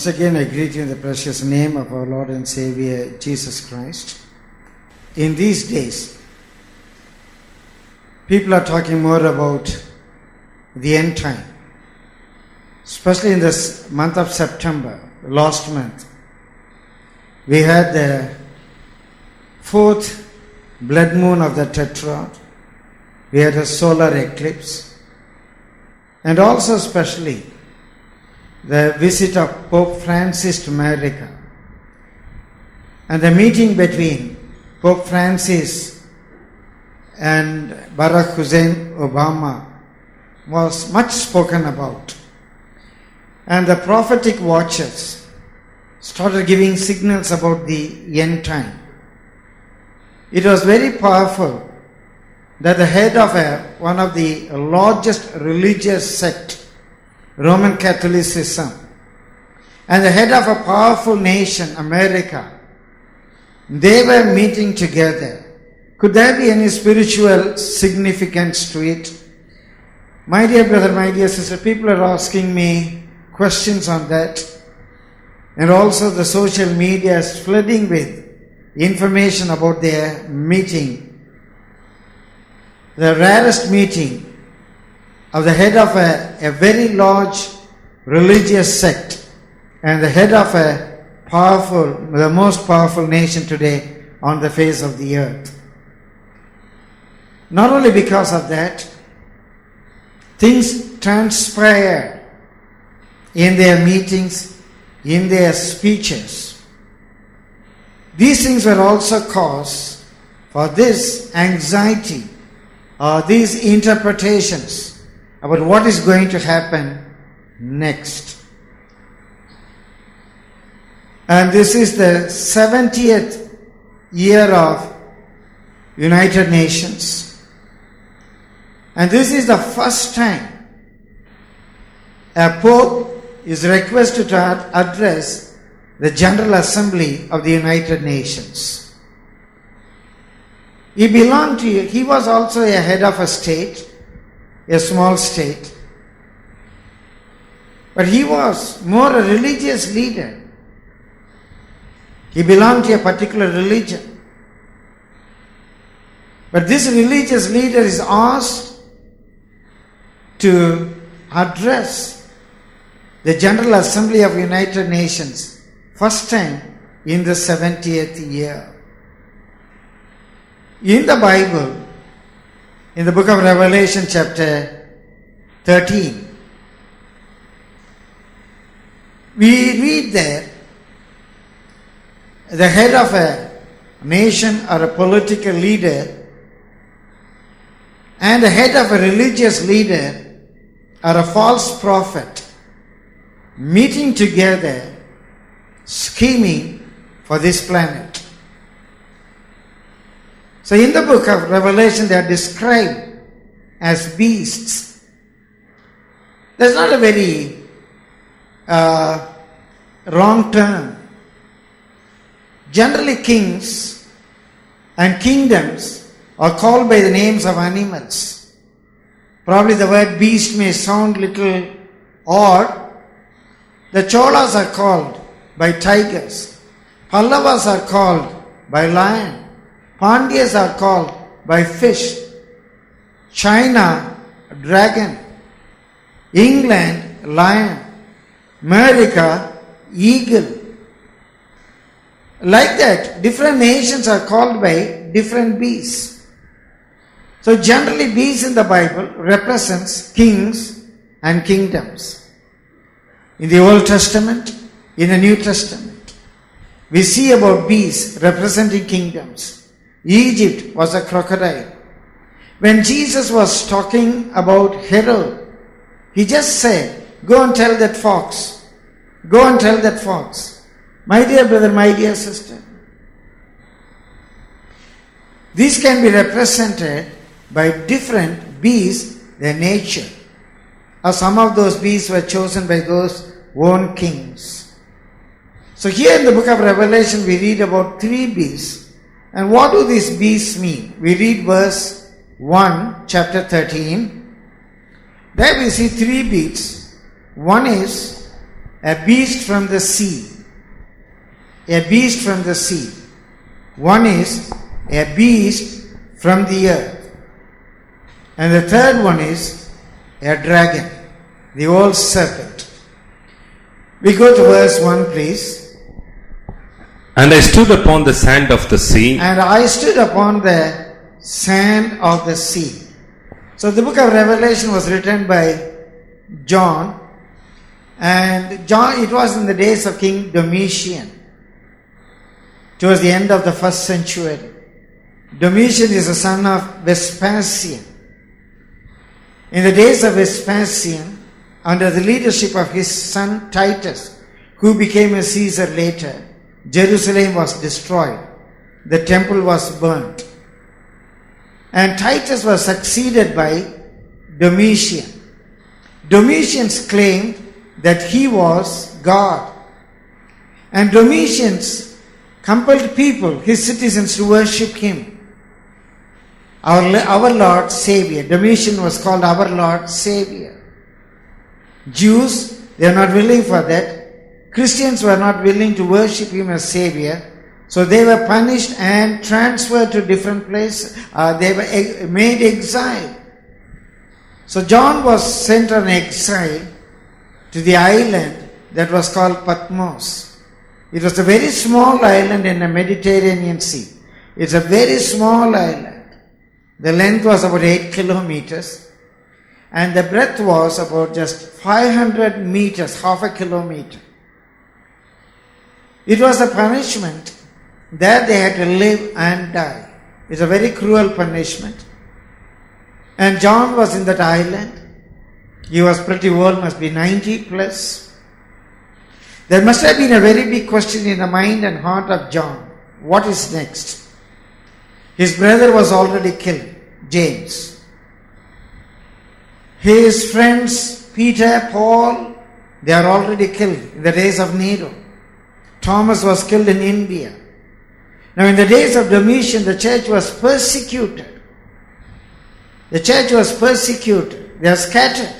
Once again, I greet you in the precious name of our Lord and Savior, Jesus Christ. In these days, people are talking more about the end time. Especially in this month of September, last month, we had the fourth blood moon of the Tetrad. We had a solar eclipse. And also especially the visit of Pope Francis to America. And the meeting between Pope Francis and Barack Hussein Obama was much spoken about. And the prophetic watchers started giving signals about the end time. It was very powerful that the head of one of the largest religious sect, Roman Catholicism, and the head of a powerful nation, America, they were meeting together. Could there be any spiritual significance to it? My dear brother, my dear sister, people are asking me questions on that. And also the social media is flooding with information about their meeting. The rarest meeting of the head of a very large religious sect and the head of the most powerful nation today on the face of the earth. Not only because of that, things transpire in their meetings, in their speeches. These things were also cause for this anxiety or these interpretations about what is going to happen next. And this is the 70th year of United Nations. And this is the first time a Pope is requested to address the General Assembly of the United Nations. He was also a head of a state, a small state. But he was more a religious leader. He belonged to a particular religion. But this religious leader is asked to address the General Assembly of United Nations, first time in the 70th year. In the Bible, in the book of Revelation chapter 13, we read there the head of a nation or a political leader and the head of a religious leader or a false prophet meeting together, scheming for this planet. So in the book of Revelation, they are described as beasts. That's not a very wrong term. Generally, kings and kingdoms are called by the names of animals. Probably the word beast may sound little odd. The Cholas are called by tigers. Pallavas are called by lion. Pandyas are called by fish. China, dragon. England, lion. America, eagle. Like that, different nations are called by different beasts. So generally, beasts in the Bible represents kings and kingdoms. In the Old Testament, in the New Testament, we see about beasts representing kingdoms. Egypt was a crocodile. When Jesus was talking about Herod, he just said, go and tell that fox. Go and tell that fox. My dear brother, my dear sister, these can be represented by different beasts, their nature. Or some of those beasts were chosen by those own kings. So here in the book of Revelation, we read about three beasts. And what do these beasts mean? We read verse 1, chapter 13. There we see three beasts. One is a beast from the sea. A beast from the sea. One is a beast from the earth. And the third one is a dragon, the old serpent. We go to verse 1, please. And I stood upon the sand of the sea. And I stood upon the sand of the sea. So the book of Revelation was written by John. And John, it was in the days of King Domitian. Towards the end of the first century. Domitian is the son of Vespasian. In the days of Vespasian, under the leadership of his son Titus, who became a Caesar later, Jerusalem was destroyed. The temple was burnt. And Titus was succeeded by Domitian. Domitian claimed that he was God. And Domitian compelled people, his citizens, to worship him. Our Lord Savior. Domitian was called our Lord Savior. Jews, they are not willing for that. Christians were not willing to worship him as Savior. So they were punished and transferred to different places. They were made exile. So John was sent on exile to the island that was called Patmos. It was a very small island in the Mediterranean Sea. It's a very small island. The length was about 8 kilometers and the breadth was about just 500 meters, half a kilometer. It was a punishment. There they had to live and die. It's a very cruel punishment. And John was in that island. He was pretty old, must be 90 plus. There must have been a very big question in the mind and heart of John. What is next? His brother was already killed, James. His friends, Peter, Paul, they are already killed in the days of Nero. Thomas was killed in India. Now in the days of Domitian, the church was persecuted. The church was persecuted. They are scattered.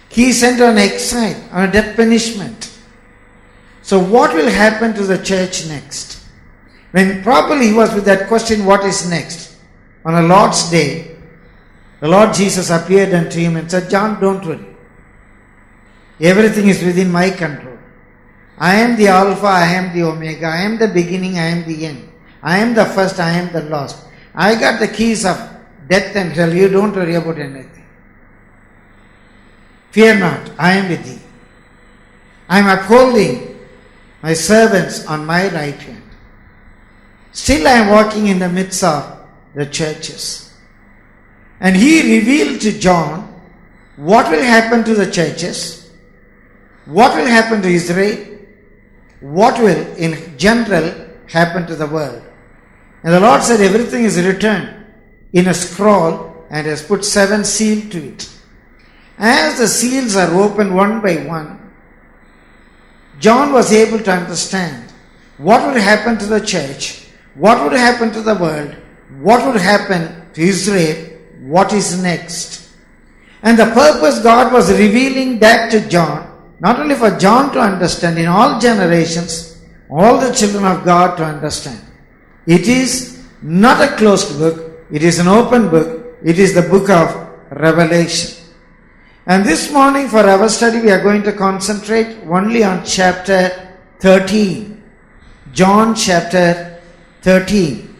He is sent on exile, on a death punishment. So what will happen to the church next? When probably he was with that question, what is next? On a Lord's day, the Lord Jesus appeared unto him and said, John, don't worry. Everything is within my control. I am the Alpha, I am the Omega, I am the beginning, I am the end. I am the first, I am the last. I got the keys of death and hell. You don't worry about anything. Fear not, I am with thee. I am upholding my servants on my right hand. Still I am walking in the midst of the churches. And he revealed to John what will happen to the churches, what will happen to Israel, what will in general happen to the world. And the Lord said everything is written in a scroll and has put 7 seals to it. As the seals are opened one by one, John was able to understand what would happen to the church, what would happen to the world, what would happen to Israel, what is next. And the purpose God was revealing that to John, not only for John to understand, in all generations, all the children of God to understand. It is not a closed book, it is an open book, it is the book of Revelation. And this morning for our study we are going to concentrate only on chapter 13. John chapter 13.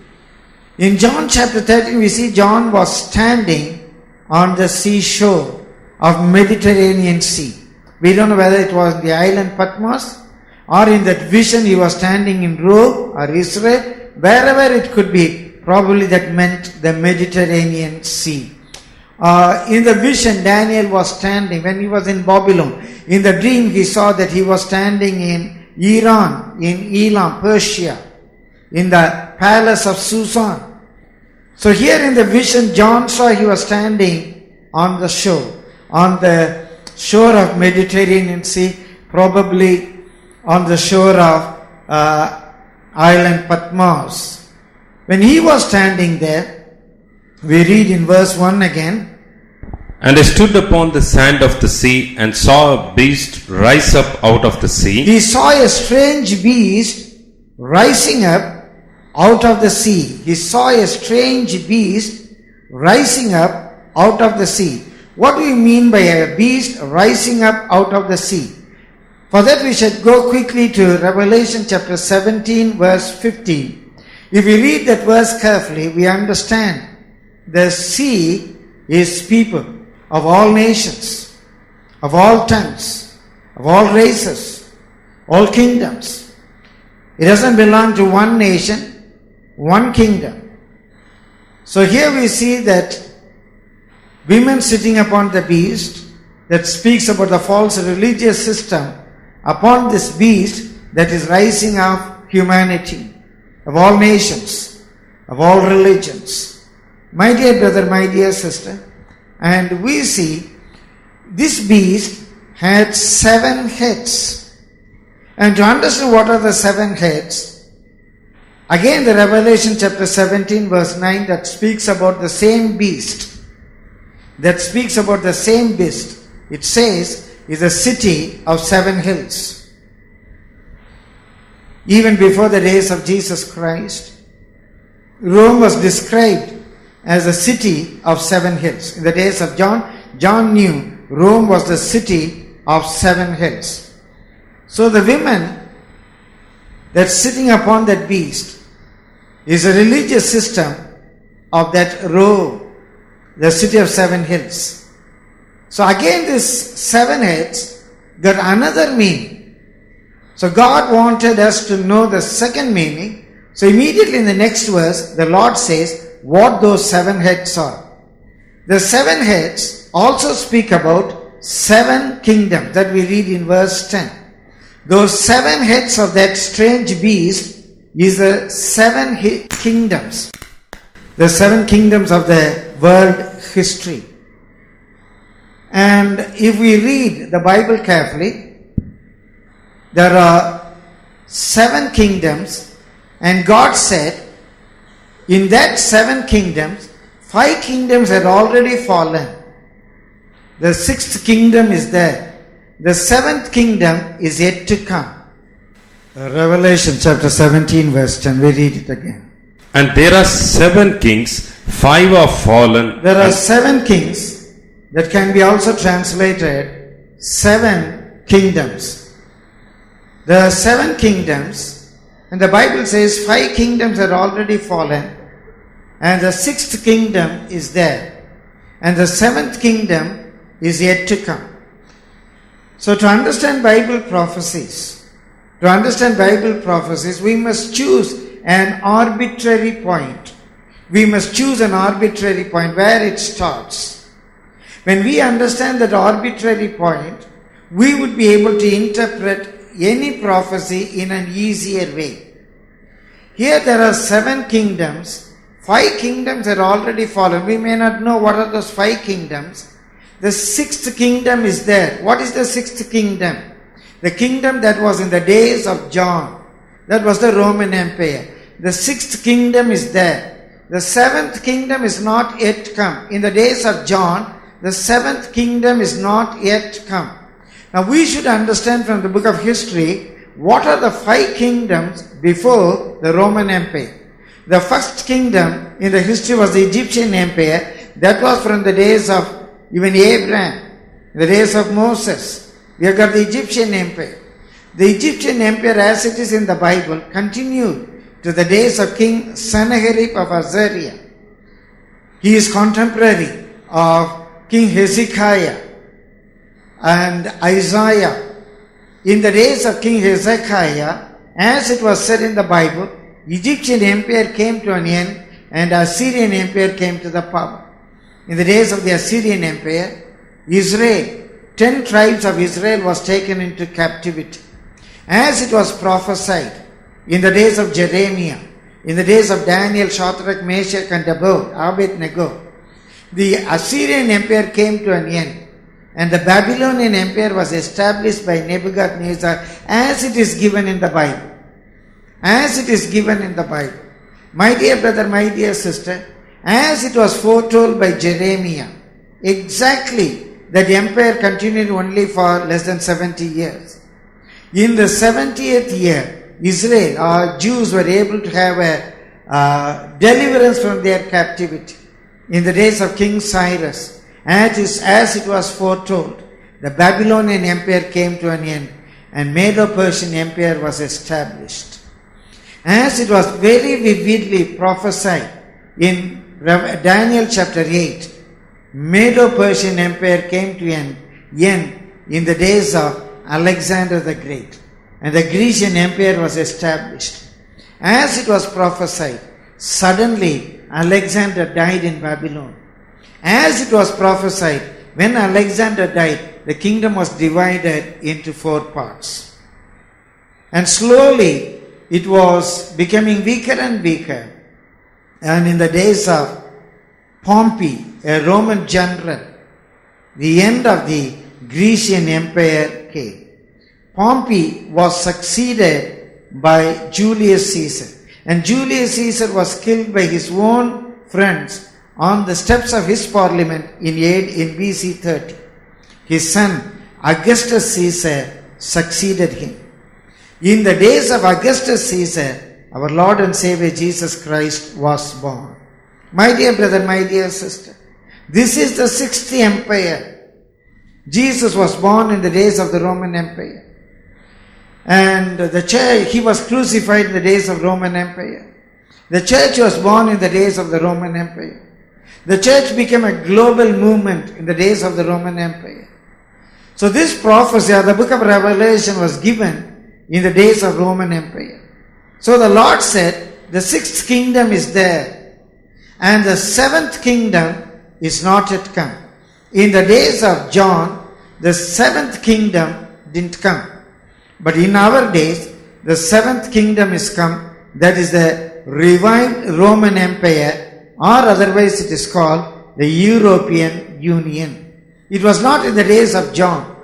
In John chapter 13 we see John was standing on the seashore of Mediterranean Sea. We don't know whether it was the island Patmos or in that vision he was standing in Rome or Israel. Wherever it could be, probably that meant the Mediterranean Sea. In the vision, Daniel was standing when he was in Babylon. In the dream, he saw that he was standing in Iran, in Elam, Persia, in the palace of Susan. So here in the vision, John saw he was standing on the shore of Mediterranean Sea, probably on the shore of island Patmos. When he was standing there, we read in verse 1 again, And I stood upon the sand of the sea and saw a beast rise up out of the sea. He saw a strange beast rising up out of the sea. He saw a strange beast rising up out of the sea. What do you mean by a beast rising up out of the sea? For that we should go quickly to Revelation chapter 17 verse 15. If we read that verse carefully, we understand the sea is people of all nations, of all tongues, of all races, all kingdoms. It doesn't belong to one nation, one kingdom. So here we see that women sitting upon the beast, that speaks about the false religious system upon this beast that is rising up humanity of all nations, of all religions. My dear brother, my dear sister, and we see this beast had 7 heads. And to understand what are the 7 heads, again the Revelation chapter 17 verse 9 that speaks about the same beast, it says is a city of 7 hills. Even before the days of Jesus Christ, Rome was described as a city of 7 hills. In the days of John, John knew Rome was the city of 7 hills. So the women that's sitting upon that beast is a religious system of that Rome, the city of 7 hills. So again this 7 heads got another meaning. So God wanted us to know the second meaning. So immediately in the next verse, the Lord says what those 7 heads are. The 7 heads also speak about 7 kingdoms that we read in verse 10. Those 7 heads of that strange beast is the 7 kingdoms. The 7 kingdoms of the world history. And if we read the Bible carefully, there are 7 kingdoms, and God said, in that 7 kingdoms, 5 kingdoms had already fallen. The 6th kingdom is there. The 7th kingdom is yet to come. Revelation chapter 17 verse 10, we read it again. And there are 7 kings, 5 are fallen. There are 7 kings, that can be also translated 7 kingdoms. There are 7 kingdoms, and the Bible says 5 kingdoms are already fallen, and the 6th kingdom is there, and the 7th kingdom is yet to come. So to understand Bible prophecies, we must choose an arbitrary point. We must choose an arbitrary point where it starts. When we understand that arbitrary point, we would be able to interpret any prophecy in an easier way. Here there are 7 kingdoms. 5 kingdoms are already fallen. We may not know what are those 5 kingdoms. The 6th kingdom is there. What is the 6th kingdom? The kingdom that was in the days of John. That was the Roman Empire. The 6th kingdom is there. The 7th kingdom is not yet come. In the days of John, the 7th kingdom is not yet come. Now we should understand from the book of history, what are the 5 kingdoms before the Roman Empire. The first kingdom in the history was the Egyptian Empire. That was from the days of even Abraham, the days of Moses. We have got the Egyptian Empire. The Egyptian Empire, as it is in the Bible, continued to the days of King Sennacherib of Assyria. He is contemporary of King Hezekiah and Isaiah. In the days of King Hezekiah, as it was said in the Bible, Egyptian Empire came to an end and Assyrian Empire came to the power. In the days of the Assyrian Empire, Israel, 10 tribes of Israel was taken into captivity. As it was prophesied in the days of Jeremiah, in the days of Daniel, Shadrach, Meshach and Abednego, the Assyrian Empire came to an end and the Babylonian Empire was established by Nebuchadnezzar as it is given in the Bible. As it is given in the Bible. My dear brother, my dear sister, as it was foretold by Jeremiah exactly that empire continued only for less than 70 years. In the 70th year, Israel or Jews were able to have a deliverance from their captivity. In the days of King Cyrus, as it was foretold, the Babylonian Empire came to an end and Medo-Persian Empire was established. As it was very vividly prophesied in Daniel chapter 8, Medo-Persian Empire came to an end in the days of Alexander the Great, and the Grecian Empire was established. As it was prophesied, suddenly Alexander died in Babylon. As it was prophesied, when Alexander died, the kingdom was divided into 4 parts. And slowly it was becoming weaker and weaker. And in the days of Pompey, a Roman general, the end of the Grecian Empire came. Pompey was succeeded by Julius Caesar. And Julius Caesar was killed by his own friends on the steps of his parliament in BC 30. His son Augustus Caesar succeeded him. In the days of Augustus Caesar, our Lord and Savior Jesus Christ was born. My dear brother, my dear sister, this is the 6th empire. Jesus was born in the days of the Roman Empire. And the church, he was crucified in the days of Roman Empire. The church was born in the days of the Roman Empire. The church became a global movement in the days of the Roman Empire. So this prophecy, the book of Revelation, was given in the days of Roman Empire. So the Lord said, the 6th kingdom is there, and the 7th kingdom is not yet come. In the days of John, the 7th kingdom didn't come. But in our days, the 7th kingdom is come, that is the revived Roman Empire, or otherwise it is called the European Union. It was not in the days of John.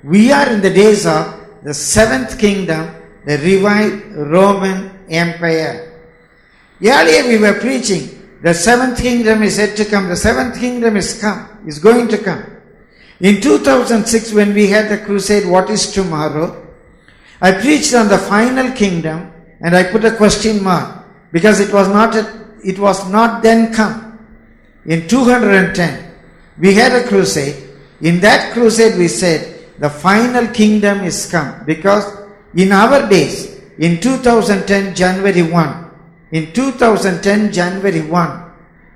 We are in the days of the 7th kingdom, the revived Roman Empire. Earlier we were preaching, the 7th kingdom is yet to come. The 7th kingdom is going to come. In 2006, when we had the crusade, What is Tomorrow? I preached on the final kingdom and I put a question mark because it was not then come. In 210, we had a crusade. In that crusade we said the final kingdom is come, because in our days, in 2010 January 1,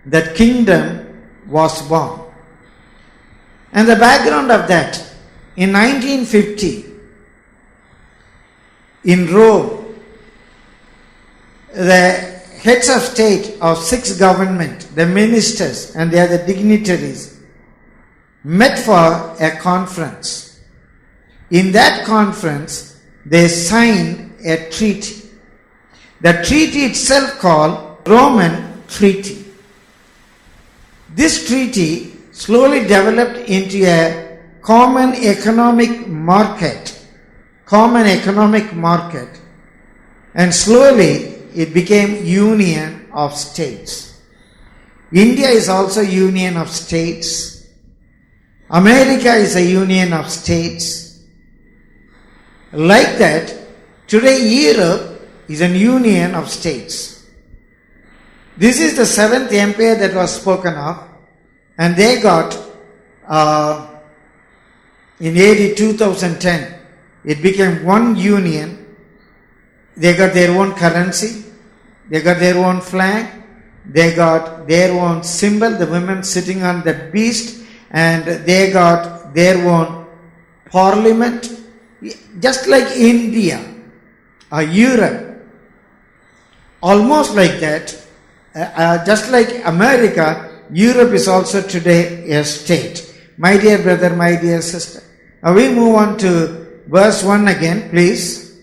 that kingdom was born. And the background of that, in 1950, in Rome, the heads of state of 6 government, the ministers and the other dignitaries, met for a conference. In that conference, they signed a treaty. The treaty itself called Roman Treaty. This treaty slowly developed into a common economic market, and slowly it became Union of States. India is also Union of States. America is a Union of States. Like that, today Europe is a Union of States. This is the 7th empire that was spoken of, and they got in AD 2010, it became one union. They got their own currency, they got their own flag, they got their own symbol, the women sitting on the beast, and they got their own parliament, just like India or Europe, almost like that. Just like America, Europe is also today a state. My dear brother, my dear sister. Now we move on to verse 1 again, please.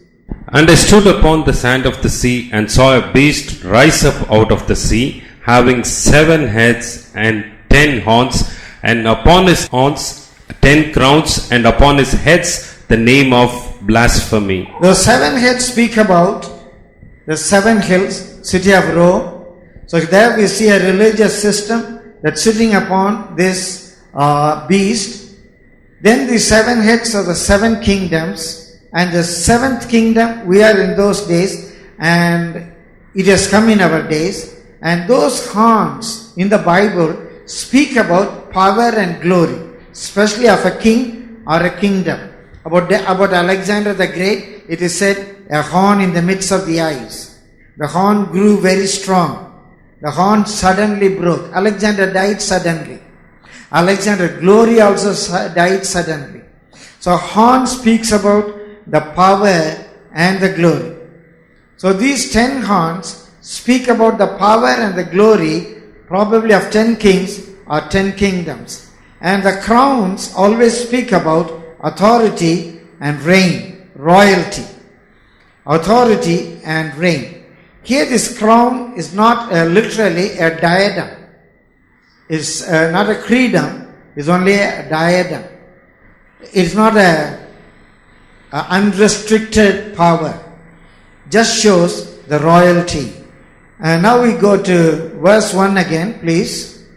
And I stood upon the sand of the sea, and saw a beast rise up out of the sea, having 7 heads and 10 horns, and upon his horns 10 crowns, and upon his heads the name of blasphemy. The 7 heads speak about the 7 hills, city of Rome. So there we see a religious system that's sitting upon this beast. Then the 7 heads are the 7 kingdoms, and the 7th kingdom, we are in those days, and it has come in our days. And those horns in the Bible speak about power and glory, especially of a king or a kingdom. About Alexander the Great, it is said, a horn in the midst of the eyes. The horn grew very strong. The horn suddenly broke. Alexander died suddenly. Alexander's glory also died suddenly. So horn speaks about the power and the glory. So these 10 horns speak about the power and the glory, probably of 10 kings or 10 kingdoms. And the crowns always speak about authority and reign, royalty. Authority and reign. Here this crown is not literally a diadem. It's not a creedom, it's only a diadem. It's not a unrestricted power. Just shows the royalty. And now we go to verse 1 again, please.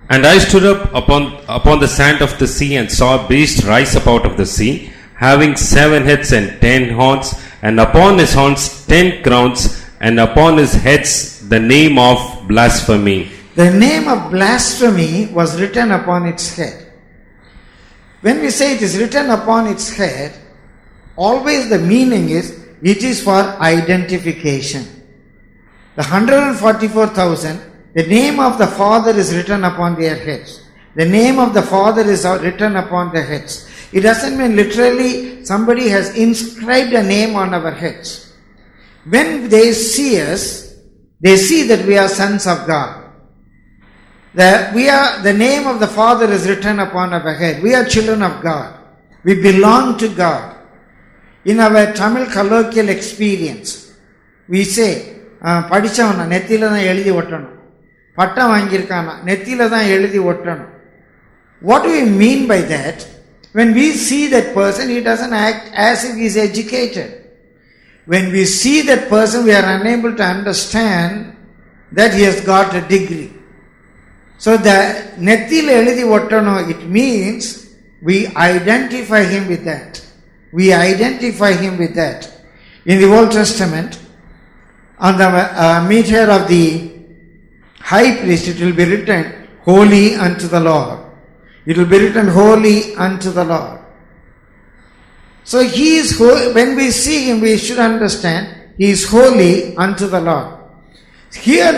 And I stood up upon the sand of the sea and saw a beast rise up out of the sea, having 7 heads and 10 horns, and upon his horns 10 crowns, and upon his heads the name of blasphemy. The name of blasphemy was written upon its head. When we say it is written upon its head, always the meaning is it is for identification. The 144,000, the name of the Father is written upon their heads. The name of the Father is written upon their heads. It doesn't mean literally somebody has inscribed a name on our heads. When they see us, they see that we are sons of God. The name of the Father is written upon our head. We are children of God. We belong to God. In our Tamil colloquial experience, we say, படிச்சவனா நெத்தியில தான் எழுதி ஒட்டணும், பட்டம் வாங்கியிருக்கானா நெத்தியில தான் எழுதி ஒட்டணும். What do we mean by that? When we see that person, he doesn't act as if he is educated. When we see that person, we are unable to understand that he has got a degree. So the நெத்தியில எழுதி ஒட்டணும், it means we identify him with that. We identify him with that. In the Old Testament, on the meter of the high priest, it will be written, Holy unto the Lord. It will be written, Holy unto the Lord. So he is holy. When we see him, we should understand he is holy unto the Lord. Here,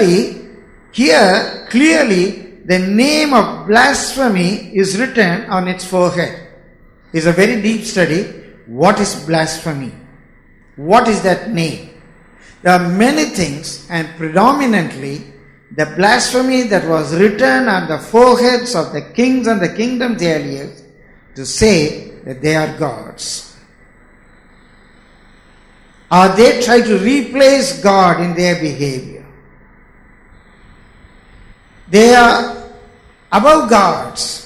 clearly, the name of blasphemy is written on its forehead. It's a very deep study. What is blasphemy? What is that name? There are many things, and predominantly the blasphemy that was written on the foreheads of the kings and the kingdoms earlier to say that they are gods. Or they try to replace God in their behavior. They are above gods.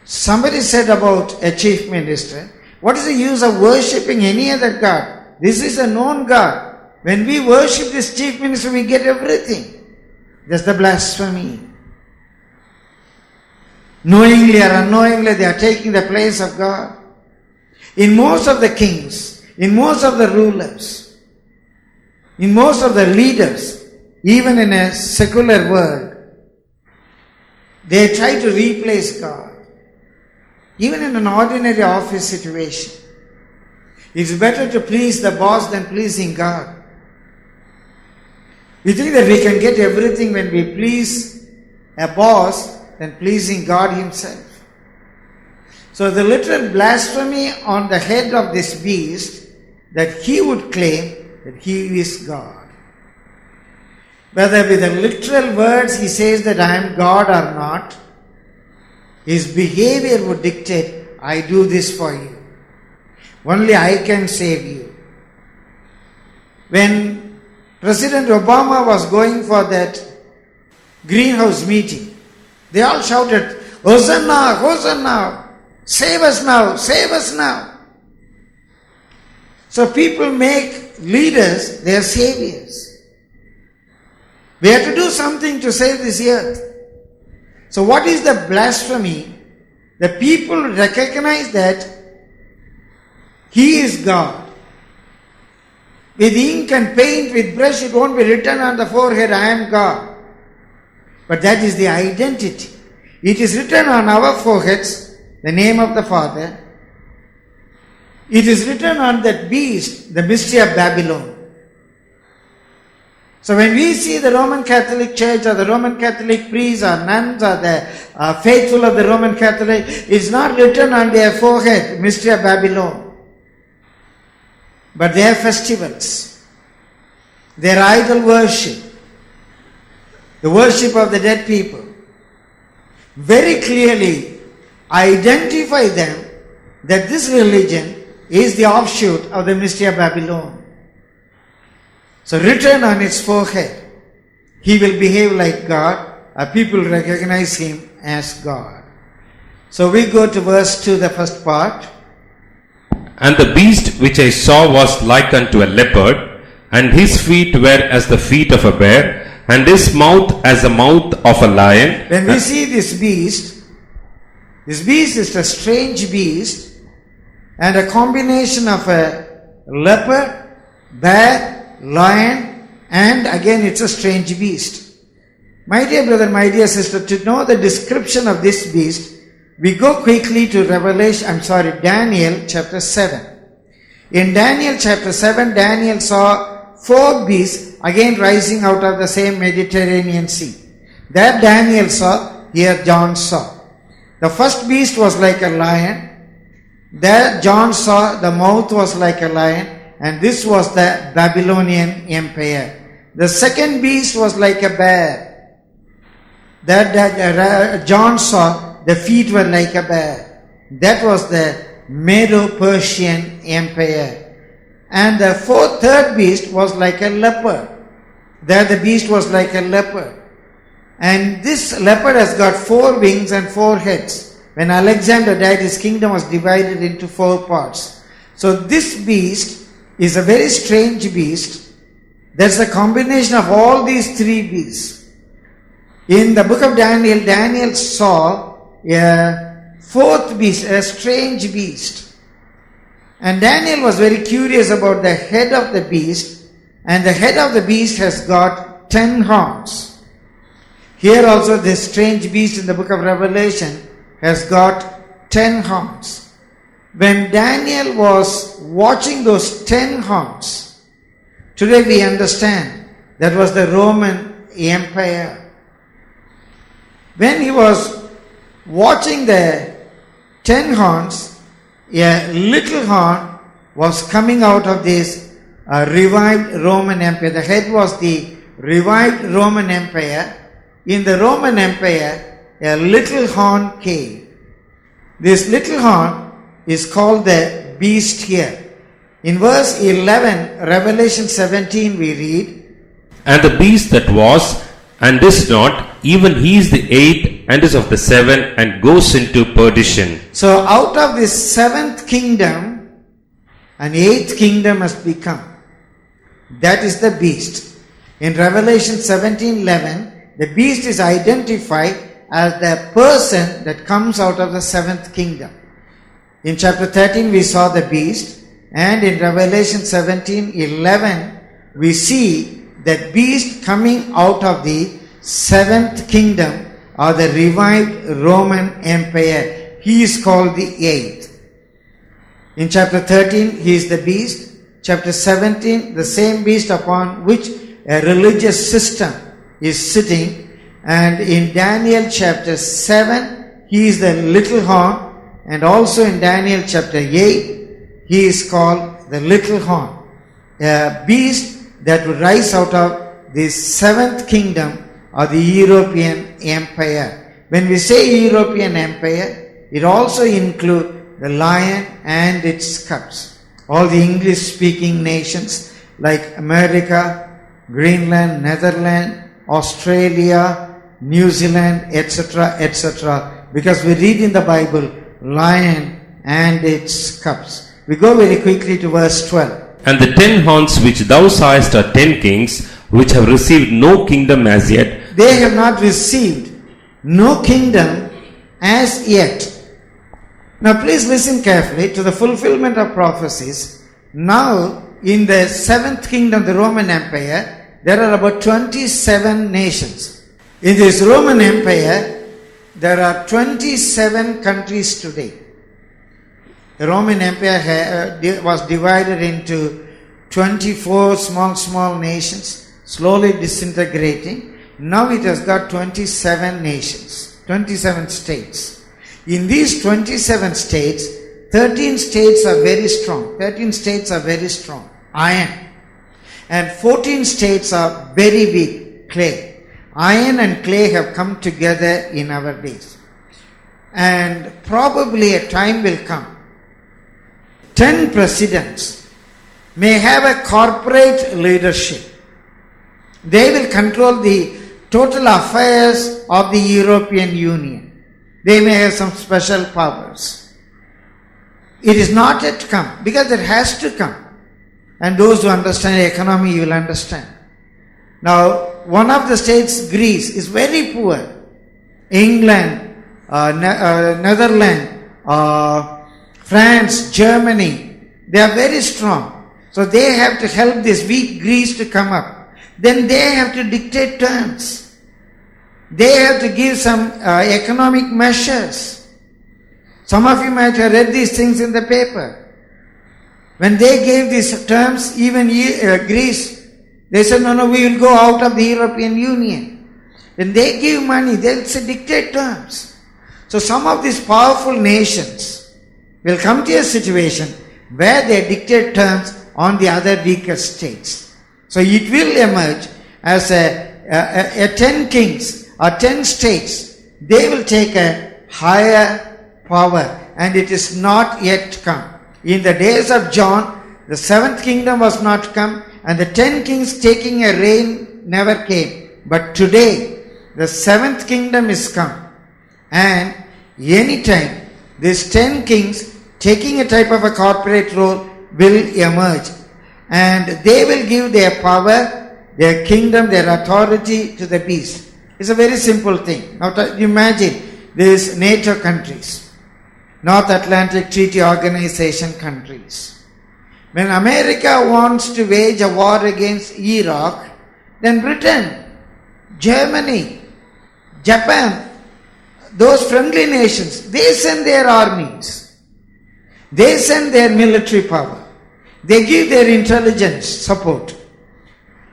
Somebody said about a chief minister, what is the use of worshipping any other God? This is a known God. When we worship this chief minister, we get everything. That's the blasphemy. Knowingly or unknowingly, they are taking the place of God. In most of the kings, in most of the rulers, in most of the leaders, even in a secular world, they try to replace God. Even in an ordinary office situation, it's better to please the boss than pleasing God. We think that we can get everything when we please a boss than pleasing God himself. So the literal blasphemy on the head of this beast, that he would claim that he is God. Whether with the literal words he says that I am God or not, his behavior would dictate, I do this for you. Only I can save you. When President Obama was going for that greenhouse meeting, they all shouted, Hosanna, Hosanna, save us now, save us now. So people make leaders their saviors. We have to do something to save this earth. So what is the blasphemy? The people recognize that he is God. With ink and paint, with brush, it won't be written on the forehead, I am God. But that is the identity. It is written on our foreheads, the name of the Father. It is written on that beast, the mystery of Babylon. So when we see the Roman Catholic Church or the Roman Catholic priests or nuns or the faithful of the Roman Catholic, it's not written on their forehead, mystery of Babylon. But their festivals, their idol worship, the worship of the dead people, very clearly identify them that this religion is the offshoot of the mystery of Babylon. So written on its forehead, he will behave like God, people recognize him as God. So we go to verse 2, the first part. And the beast which I saw was like unto a leopard, and his feet were as the feet of a bear, and his mouth as the mouth of a lion. When we see this beast is a strange beast and a combination of a leopard, bear, lion, and again it's a strange beast. My dear brother, my dear sister, to know the description of this beast, we go quickly to Daniel chapter 7. In Daniel chapter 7, Daniel saw 4 beasts again rising out of the same Mediterranean Sea. That Daniel saw, here John saw. The first beast was like a lion. There John saw the mouth was like a lion, and this was the Babylonian Empire. The second beast was like a bear. That John saw the feet were like a bear. That was the Medo-Persian Empire. And the third beast was like a leopard. There the beast was like a leopard. And this leopard has got 4 wings and 4 heads. When Alexander died, his kingdom was divided into 4 parts. So this beast is a very strange beast. There's a combination of all these 3 beasts. In the book of Daniel, Daniel saw a 4th beast, a strange beast. And Daniel was very curious about the head of the beast, and the head of the beast has got 10 horns. Here also this strange beast in the book of Revelation has got 10 horns. When Daniel was watching those 10 horns, today we understand that was the Roman Empire. When he was watching the 10 horns, a little horn was coming out of this revived Roman Empire. The head was the revived Roman Empire. In the Roman Empire, a little horn came. This little horn is called the beast here. In verse 11, Revelation 17, we read, And the beast that was and is not, even he is the 8th and is of the 7 and goes into perdition. So out of this 7th kingdom, an 8th kingdom must become. That is the beast. In Revelation 17:11, the beast is identified as the person that comes out of the 7th kingdom. In chapter 13 we saw the beast, and in Revelation 17:11 we see that beast coming out of the 7th kingdom or the revived Roman Empire. He is called the 8th. In chapter 13 he is the beast. Chapter 17, the same beast upon which a religious system is sitting. And in Daniel chapter 7, he is the little horn. And also in Daniel chapter 8, he is called the little horn. A beast that would rise out of the 7th kingdom or the European Empire. When we say European Empire, it also includes the lion and its cubs. All the English-speaking nations like America, Greenland, Netherlands, Australia, New Zealand, etc., etc. Because we read in the Bible, lion and its cubs. We go very quickly to verse 12. And the 10 horns which thou sawest are 10 kings, which have received no kingdom as yet. They have not received no kingdom as yet. Now please listen carefully to the fulfillment of prophecies. Now in the seventh kingdom, the Roman Empire, there are about 27 nations. In this Roman Empire, there are 27 countries today. The Roman Empire was divided into 24 small nations, slowly disintegrating. Now it has got 27 nations, 27 states. In these 27 states, 13 states are very strong. 13 states are very strong, iron. And 14 states are very weak, clay. Iron and clay have come together in our days. And probably a time will come. 10 presidents may have a corporate leadership. They will control the total affairs of the European Union. They may have some special powers. It is not yet come, because it has to come. And those who understand the economy, you will understand. Now, one of the states, Greece, is very poor. England, Netherlands, France, Germany, they are very strong. So they have to help this weak Greece to come up. Then they have to dictate terms. They have to give some economic measures. Some of you might have read these things in the paper. When they gave these terms, even Greece, they said, no, we will go out of the European Union. When they give money, they will say dictate terms. So some of these powerful nations will come to a situation where they dictate terms on the other weaker states. So it will emerge as a 10 kings or 10 states. They will take a higher power, and it is not yet come. In the days of John, the seventh kingdom was not come, and the 10 kings taking a reign never came. But today, the seventh kingdom is come, and anytime these 10 kings taking a type of a corporate role will emerge, and they will give their power, their kingdom, their authority to the beast. It's a very simple thing. Now imagine these NATO countries, North Atlantic Treaty Organization countries. When America wants to wage a war against Iraq, then Britain, Germany, Japan, those friendly nations, they send their armies. They send their military power. They give their intelligence support.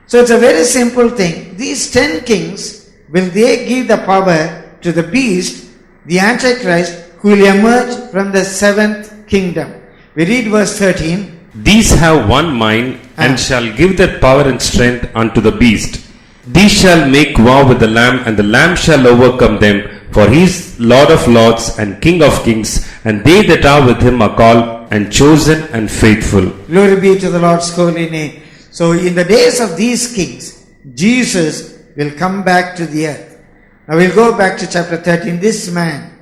So it's a very simple thing. These 10 kings, will they give the power to the beast, the Antichrist, who will emerge from the seventh kingdom. We read verse 13. These have one mind, and shall give their power and strength unto the beast. These shall make war with the Lamb, and the Lamb shall overcome them. For he is Lord of lords and King of kings, and they that are with him are called and chosen and faithful. Glory be to the Lord's holy name. So in the days of these kings, Jesus will come back to the earth. Now we'll go back to chapter 13. This man,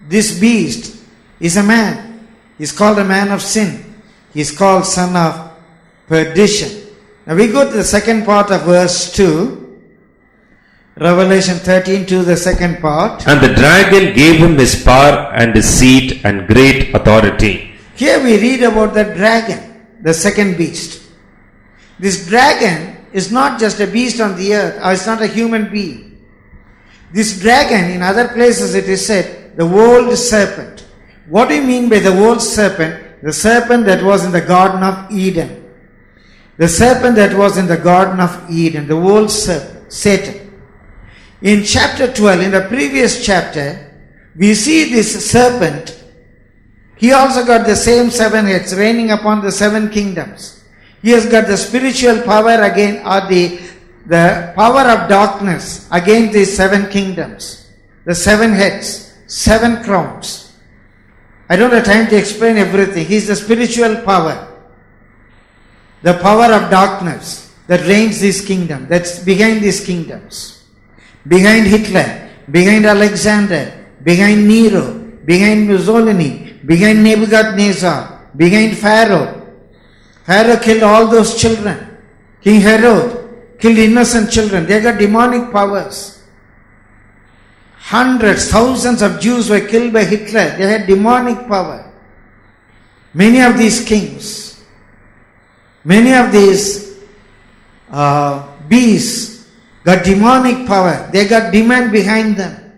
this beast, is a man. He's called a man of sin. He's called son of perdition. Now we go to the second part of verse 2. Revelation 13 to the second part. And the dragon gave him his power and his seat and great authority. Here we read about the dragon, the second beast. This dragon is not just a beast on the earth, or it's not a human being. This dragon, in other places it is said, the old serpent. What do you mean by the old serpent? The serpent that was in the Garden of Eden. The serpent that was in the Garden of Eden, the old serpent, Satan. In chapter 12, in the previous chapter, we see this serpent. He also got the same 7 heads reigning upon the 7 kingdoms. He has got the spiritual power again, or the power of darkness against these 7 kingdoms. The 7 heads, 7 crowns. I don't have time to explain everything. He is the spiritual power. The power of darkness that reigns this kingdom, that's behind these kingdoms. Behind Hitler, behind Alexander, behind Nero, behind Mussolini, behind Nebuchadnezzar, behind Pharaoh. Pharaoh killed all those children. King Herod killed innocent children. They got demonic powers. hundreds, thousands of Jews were killed by Hitler. They had demonic power. Many of these kings, many of these beasts got demonic power. They got demand behind them.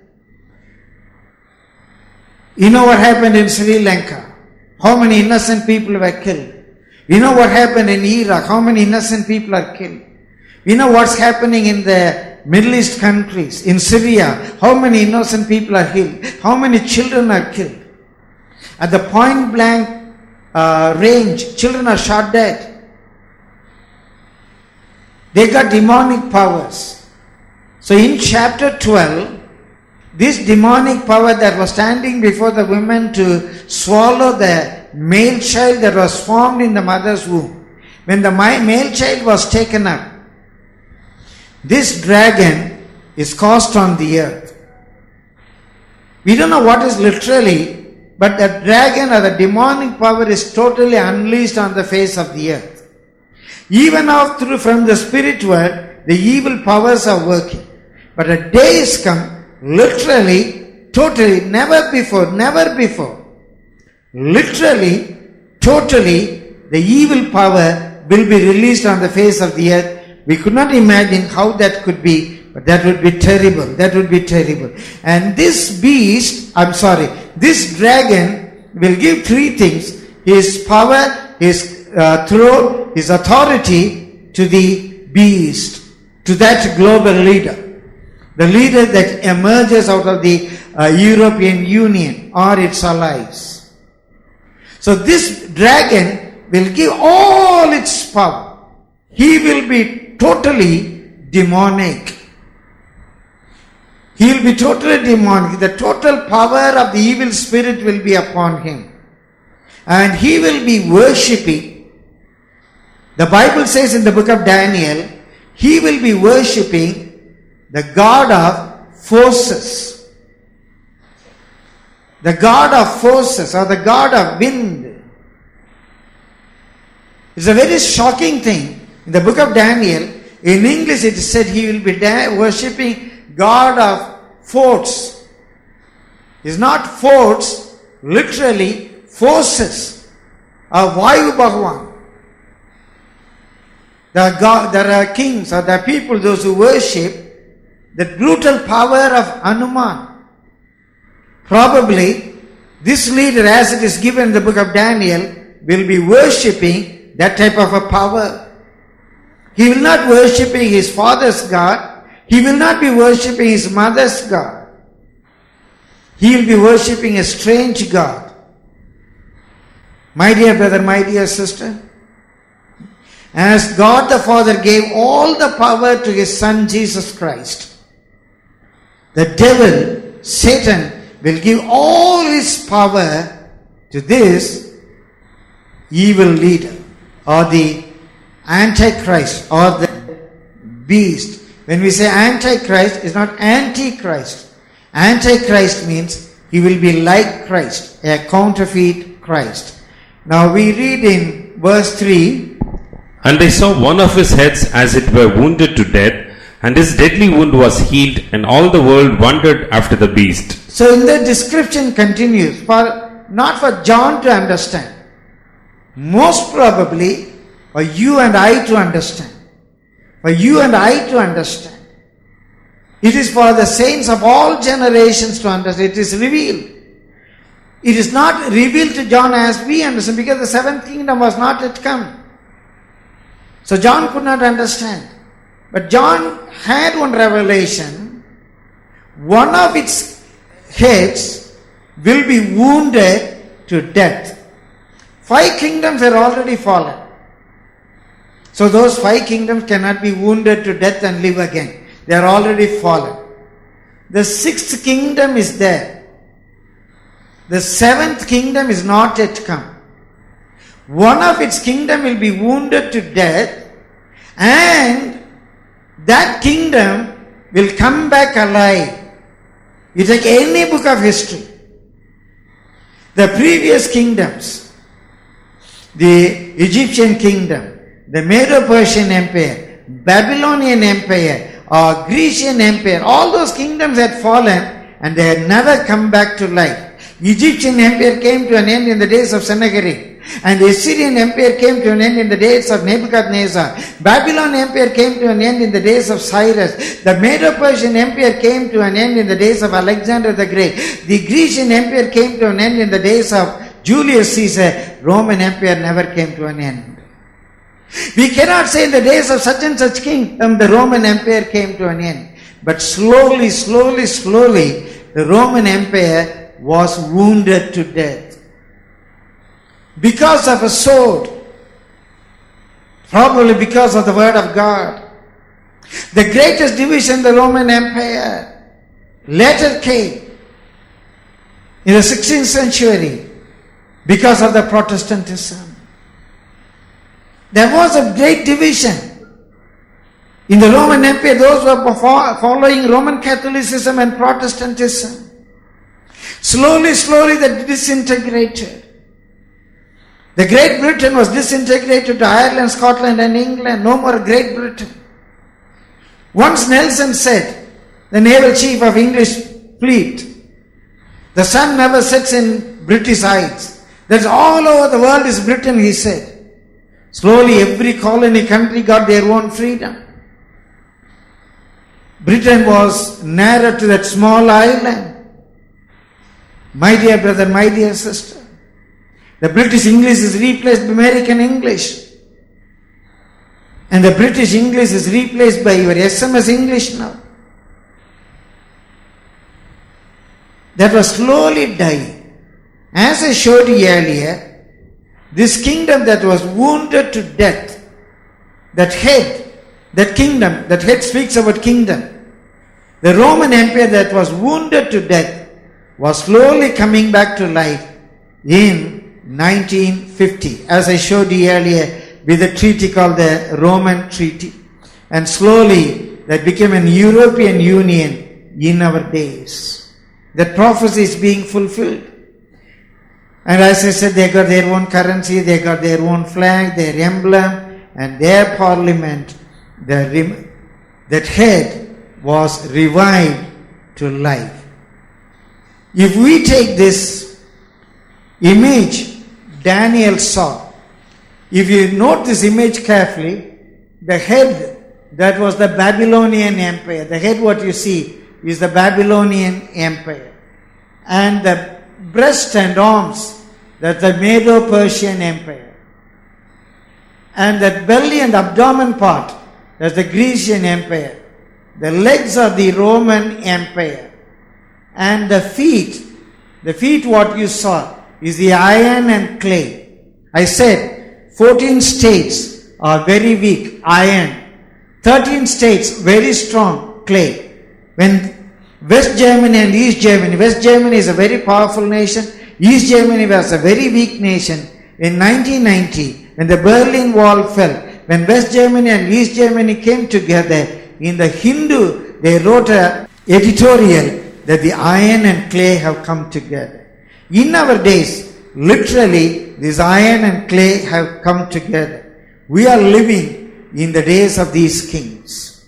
You know what happened in Sri Lanka? How many innocent people were killed? You know what happened in Iraq? How many innocent people are killed? You know what's happening in the Middle East countries, in Syria? How many innocent people are killed? How many children are killed? At the point blank range, children are shot dead. They got demonic powers. So in chapter 12, this demonic power that was standing before the women to swallow the male child that was formed in the mother's womb, when the male child was taken up, this dragon is cast on the earth. We don't know what is literally, but the dragon or the demonic power is totally unleashed on the face of the earth. Even after from the spirit world, the evil powers are working. But a day is come, literally, totally, never before, literally, totally, the evil power will be released on the face of the earth. We could not imagine how that could be, but that would be terrible. That would be terrible. And this this dragon will give three things: his power, his throne, his authority to the beast, to that global leader. The leader that emerges out of the European Union or its allies. So this dragon will give all its power. He will be totally demonic. He will be totally demonic. The total power of the evil spirit will be upon him. And he will be worshipping. The Bible says in the book of Daniel, he will be worshipping the God of forces. The God of forces or the God of wind. It's a very shocking thing. In the book of Daniel, in English it is said he will be worshipping God of force. It's not force, literally forces of Vayu Bhagavan. There are kings or there are people, those who worship the brutal power of Hanuman. Probably this leader, as it is given in the book of Daniel, will be worshipping that type of a power. He will not worshipping his father's God. He will not be worshipping his mother's God. He will be worshipping a strange God. My dear brother, my dear sister, as God the Father gave all the power to his Son Jesus Christ, the devil, Satan, will give all his power to this evil leader or the Antichrist or the beast. When we say Antichrist, it's not Antichrist. Antichrist means he will be like Christ, a counterfeit Christ. Now we read in verse 3. And I saw one of his heads as it were wounded to death, and his deadly wound was healed, and all the world wondered after the beast. So in the description continues, not for John to understand, most probably for you and I to understand. For you and I to understand. It is for the saints of all generations to understand. It is revealed. It is not revealed to John as we understand, because the seventh kingdom was not yet come. So John could not understand. But John had one revelation. One of its heads will be wounded to death. 5 kingdoms are already fallen. So those 5 kingdoms cannot be wounded to death and live again. They are already fallen. The 6th kingdom is there. The 7th kingdom is not yet come. One of its kingdom will be wounded to death, and that kingdom will come back alive. You take any book of history. The previous kingdoms, the Egyptian kingdom, the Medo-Persian Empire, Babylonian Empire, or Grecian Empire, all those kingdoms had fallen, and they had never come back to life. Egyptian empire came to an end in the days of Sennacherib. And the Assyrian empire came to an end in the days of Nebuchadnezzar. Babylon empire came to an end in the days of Cyrus. The Medo-Persian empire came to an end in the days of Alexander the Great. The Grecian empire came to an end in the days of Julius Caesar. Roman empire never came to an end. We cannot say in the days of such and such kingdom the Roman empire came to an end. But slowly, the Roman empire was wounded to death. Because of a sword, probably because of the word of God. The greatest division in the Roman Empire later came in the 16th century because of the Protestantism. There was a great division in the Roman Empire, those who were following Roman Catholicism and Protestantism. Slowly they disintegrated. The Great Britain was disintegrated to Ireland, Scotland and England. No more Great Britain. Once Nelson said, the naval chief of English fleet, the sun never sets in British eyes. That's all over the world is Britain, he said. Slowly every colony country got their own freedom. Britain was narrowed to that small island. My dear brother, my dear sister, the British English is replaced by American English. And the British English is replaced by your SMS English now. That was slowly dying. As I showed you earlier, this kingdom that was wounded to death, that head speaks about kingdom. The Roman Empire that was wounded to death was slowly coming back to life in 1950, as I showed you earlier, with a treaty called the Roman Treaty. And slowly that became an European Union in our days. That prophecy is being fulfilled. And as I said, they got their own currency, they got their own flag, their emblem, and their parliament. That head was revived to life. If we take this image Daniel saw, if you note this image carefully, the head, that was the Babylonian Empire. The head what you see is the Babylonian Empire. And the breast and arms, that's the Medo-Persian Empire. And that belly and abdomen part, that's the Grecian Empire. The legs are the Roman Empire. And the feet what you saw is the iron and clay. I said 14 states are very weak, iron. 13 states very strong, clay. When West Germany and East Germany is a very powerful nation, East Germany was a very weak nation. In 1990, when the Berlin Wall fell, when West Germany and East Germany came together, in the Hindu, they wrote an editorial that the iron and clay have come together. In our days, literally, this iron and clay have come together. We are living in the days of these kings.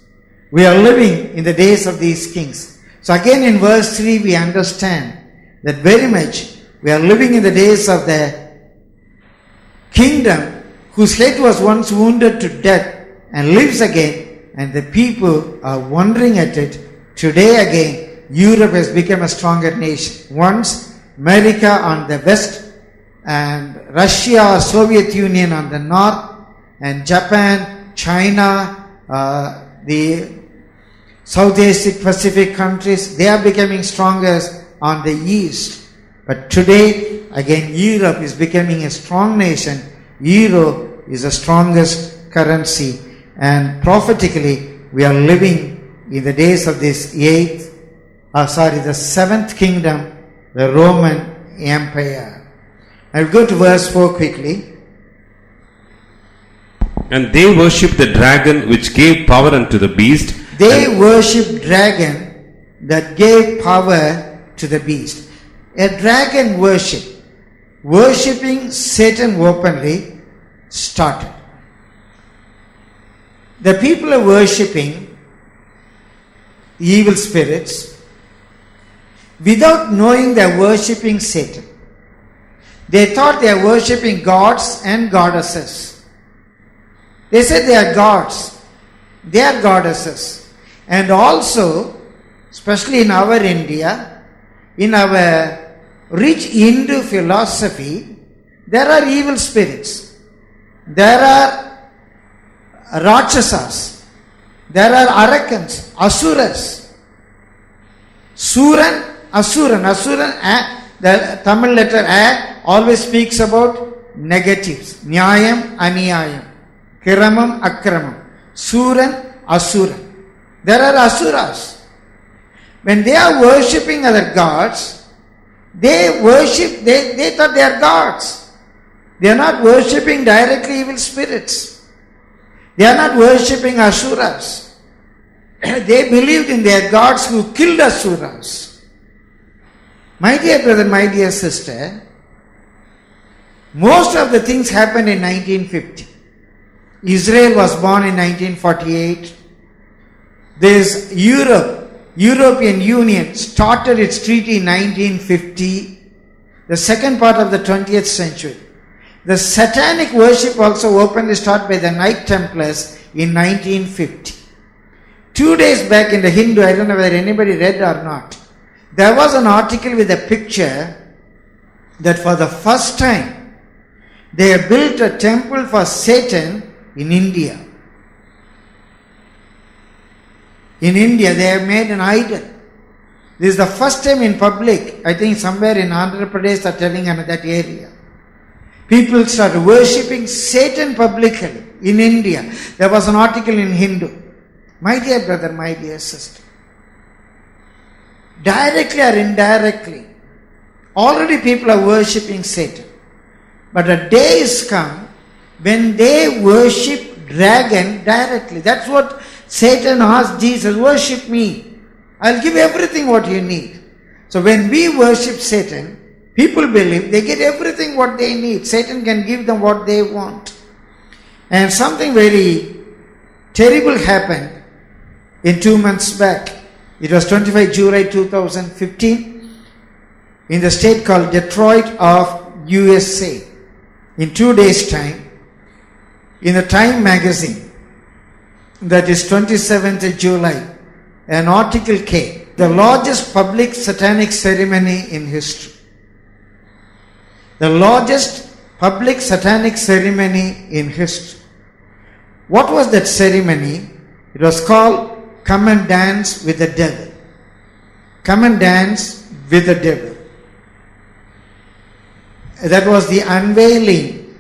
We are living in the days of these kings. So again in verse 3 we understand that very much we are living in the days of the kingdom whose head was once wounded to death and lives again, and the people are wondering at it. Today again, Europe has become a stronger nation. Once America on the west and Russia or Soviet Union on the north, and Japan, China, the South Asia Pacific countries, they are becoming stronger on the east. But today, again, Europe is becoming a strong nation. Euro is the strongest currency. And prophetically, we are living in the days of this the seventh kingdom, the Roman Empire. I'll go to verse 4 quickly. And they worshipped the dragon which gave power unto the beast. They worshipped dragon that gave power to the beast. A dragon worship, worshipping Satan openly, started. The people are worshipping evil spirits. without knowing they are worshipping Satan. They thought they are worshipping gods and goddesses. They said they are gods. They are goddesses. And also, especially in our India, in our rich Hindu philosophy, there are evil spirits. There are Rakshasas. There are Arakans, Asuras. Suran, Asuran. Asuran, the Tamil letter A always speaks about negatives. Nyayam, Aniyayam. Kiramam, Akramam. Suran, Asuran. There are Asuras. When they are worshipping other gods, they thought they are gods. They are not worshipping directly evil spirits. They are not worshipping Asuras. They believed in their gods who killed Asuras. My dear brother, my dear sister, most of the things happened in 1950. Israel was born in 1948. This European Union started its treaty in 1950, the second part of the 20th century. The satanic worship also openly started by the Knight Templars in 1950. 2 days back in the Hindu, I don't know whether anybody read or not, there was an article with a picture that for the first time they have built a temple for Satan in India. In India, they have made an idol. This is the first time in public, I think somewhere in Andhra Pradesh or Telangana, that area. People started worshipping Satan publicly in India. There was an article in Hindu. My dear brother, my dear sister, directly or indirectly, already people are worshipping Satan. But a day is come when they worship dragon directly. That's what Satan asked Jesus, worship me. I'll give everything what you need. So when we worship Satan, people believe they get everything what they need. Satan can give them what they want. And something very terrible happened in 2 months back. It was 25 July 2015 in the state called Detroit of USA. In 2 days' time, in the Time magazine, that is 27th July, an article came, the largest public satanic ceremony in history. The largest public satanic ceremony in history. What was that ceremony? It was called Come and Dance with the Devil. Come and Dance with the Devil. That was the unveiling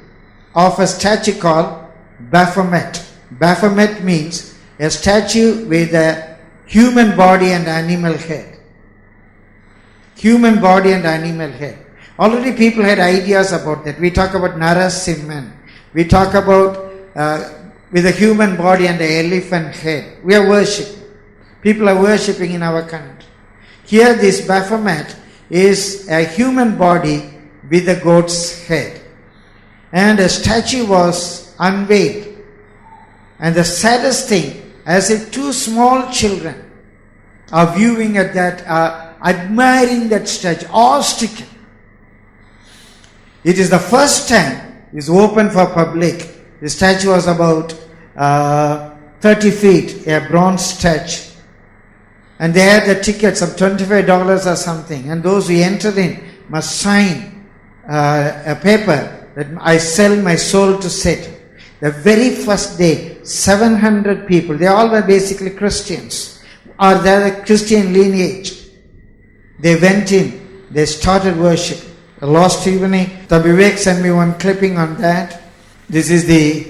of a statue called Baphomet. Baphomet means a statue with a human body and animal head. Human body and animal head. Already people had ideas about that. We talk about Narasimhan. We talk about with a human body and an elephant head. We are worshipping. People are worshipping in our country. Here this Baphomet is a human body with a goat's head. And a statue was unveiled. And the saddest thing, as if two small children are viewing at that, admiring that statue, awe-stricken. It is the first time it's open for public. The statue was about 30 feet, a bronze statue. And they had the tickets of $25 or something. And those who enter in must sign a paper that I sell my soul to Satan. The very first day, 700 people, they all were basically Christians, or they're the Christian lineage. They went in, they started worshiping. The last evening, the Vivek sent me one clipping on that. This is the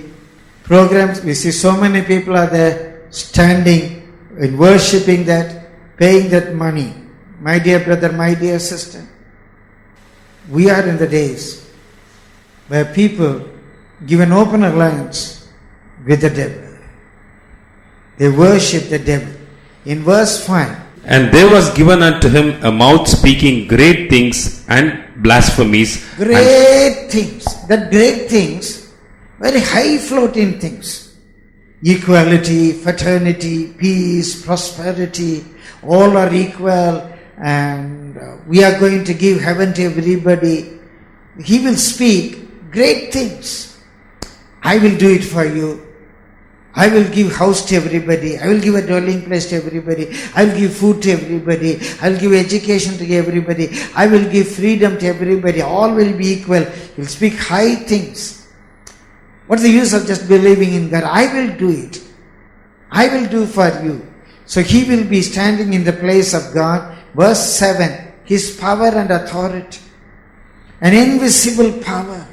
program. We see so many people are there standing and worshipping that, paying that money. My dear brother, my dear sister, we are in the days where people give an open alliance with the devil. They worship the devil. In verse 5, and there was given unto him a mouth speaking great things and blasphemies. Great things. That great things, very high floating things. Equality, fraternity, peace, prosperity, all are equal. and we are going to give heaven to everybody. He will speak great things. I will do it for you. I will give house to everybody. I will give a dwelling place to everybody. I will give food to everybody. I will give education to everybody. I will give freedom to everybody. All will be equal. He will speak high things. What's the use of just believing in God? I will do it. I will do for you. So he will be standing in the place of God. Verse 7, his power and authority. An invisible power.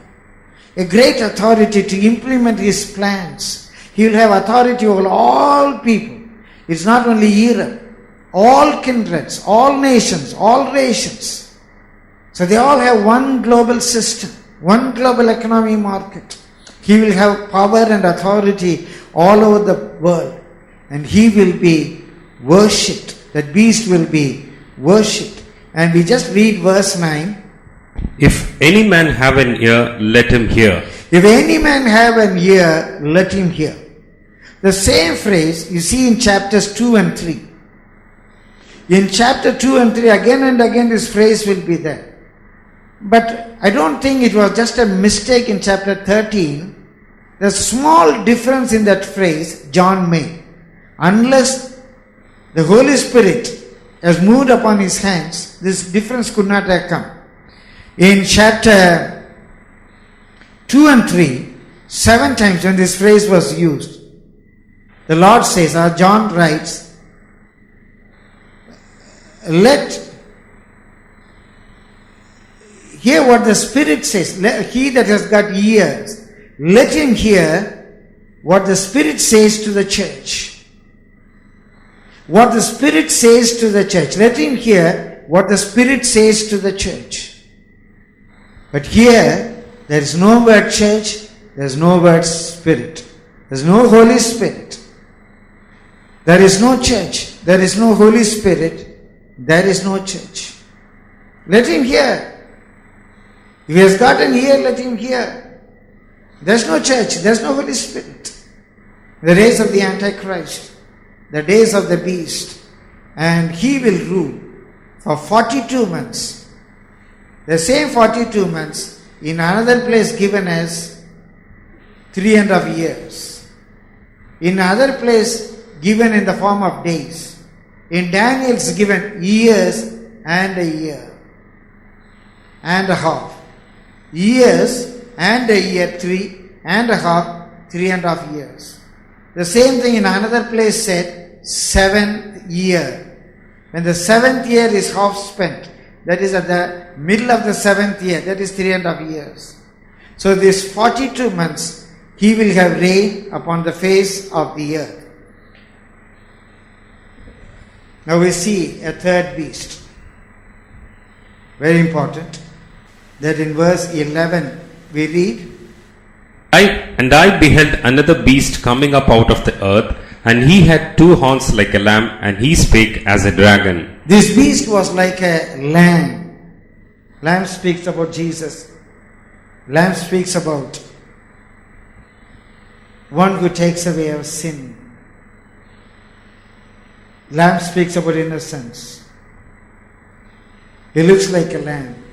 A great authority to implement his plans. He will have authority over all people. It's not only Europe. All kindreds, all nations, all nations. So they all have one global system, one global economic market. He will have power and authority all over the world. And he will be worshipped. That beast will be worshipped. And we just read verse 9. If any man have an ear, let him hear. If any man have an ear, let him hear. The same phrase you see in chapters 2 and 3. In chapter 2 and 3, again and again this phrase will be there. But I don't think it was just a mistake in chapter 13. There's a small difference in that phrase John made. Unless the Holy Spirit has moved upon his hands, this difference could not have come. In chapter 2 and 3, 7 times when this phrase was used, the Lord says, or John writes, hear what the Spirit says. He that has got ears, let him hear what the Spirit says to the church. What the Spirit says to the church. Let him hear what the Spirit says to the church. But here, there is no word church, there is no word Spirit. There is no Holy Spirit. There is no church. There is no Holy Spirit. There is no church. Let him hear. If he has got an ear, let him hear. There is no church. There is no Holy Spirit. The days of the Antichrist. The days of the beast. And he will rule for 42 months. The same 42 months in another place given as 3.5 years. In another place given in the form of days. In Daniel's given years and a year and a half. Years and a year, 3.5, 3.5 years. The same thing in another place said 7th year. When the 7th year is half spent, that is at the middle of the 7th year, that is 3.5 years. So this 42 months, he will have reign upon the face of the earth. Now we see a third beast. Very important. That in verse 11 we read, I beheld another beast coming up out of the earth, and he had 2 horns like a lamb, and he spake as a dragon. This beast was like a lamb. Lamb speaks about Jesus. Lamb speaks about one who takes away our sin. Lamb speaks about innocence. He looks like a lamb.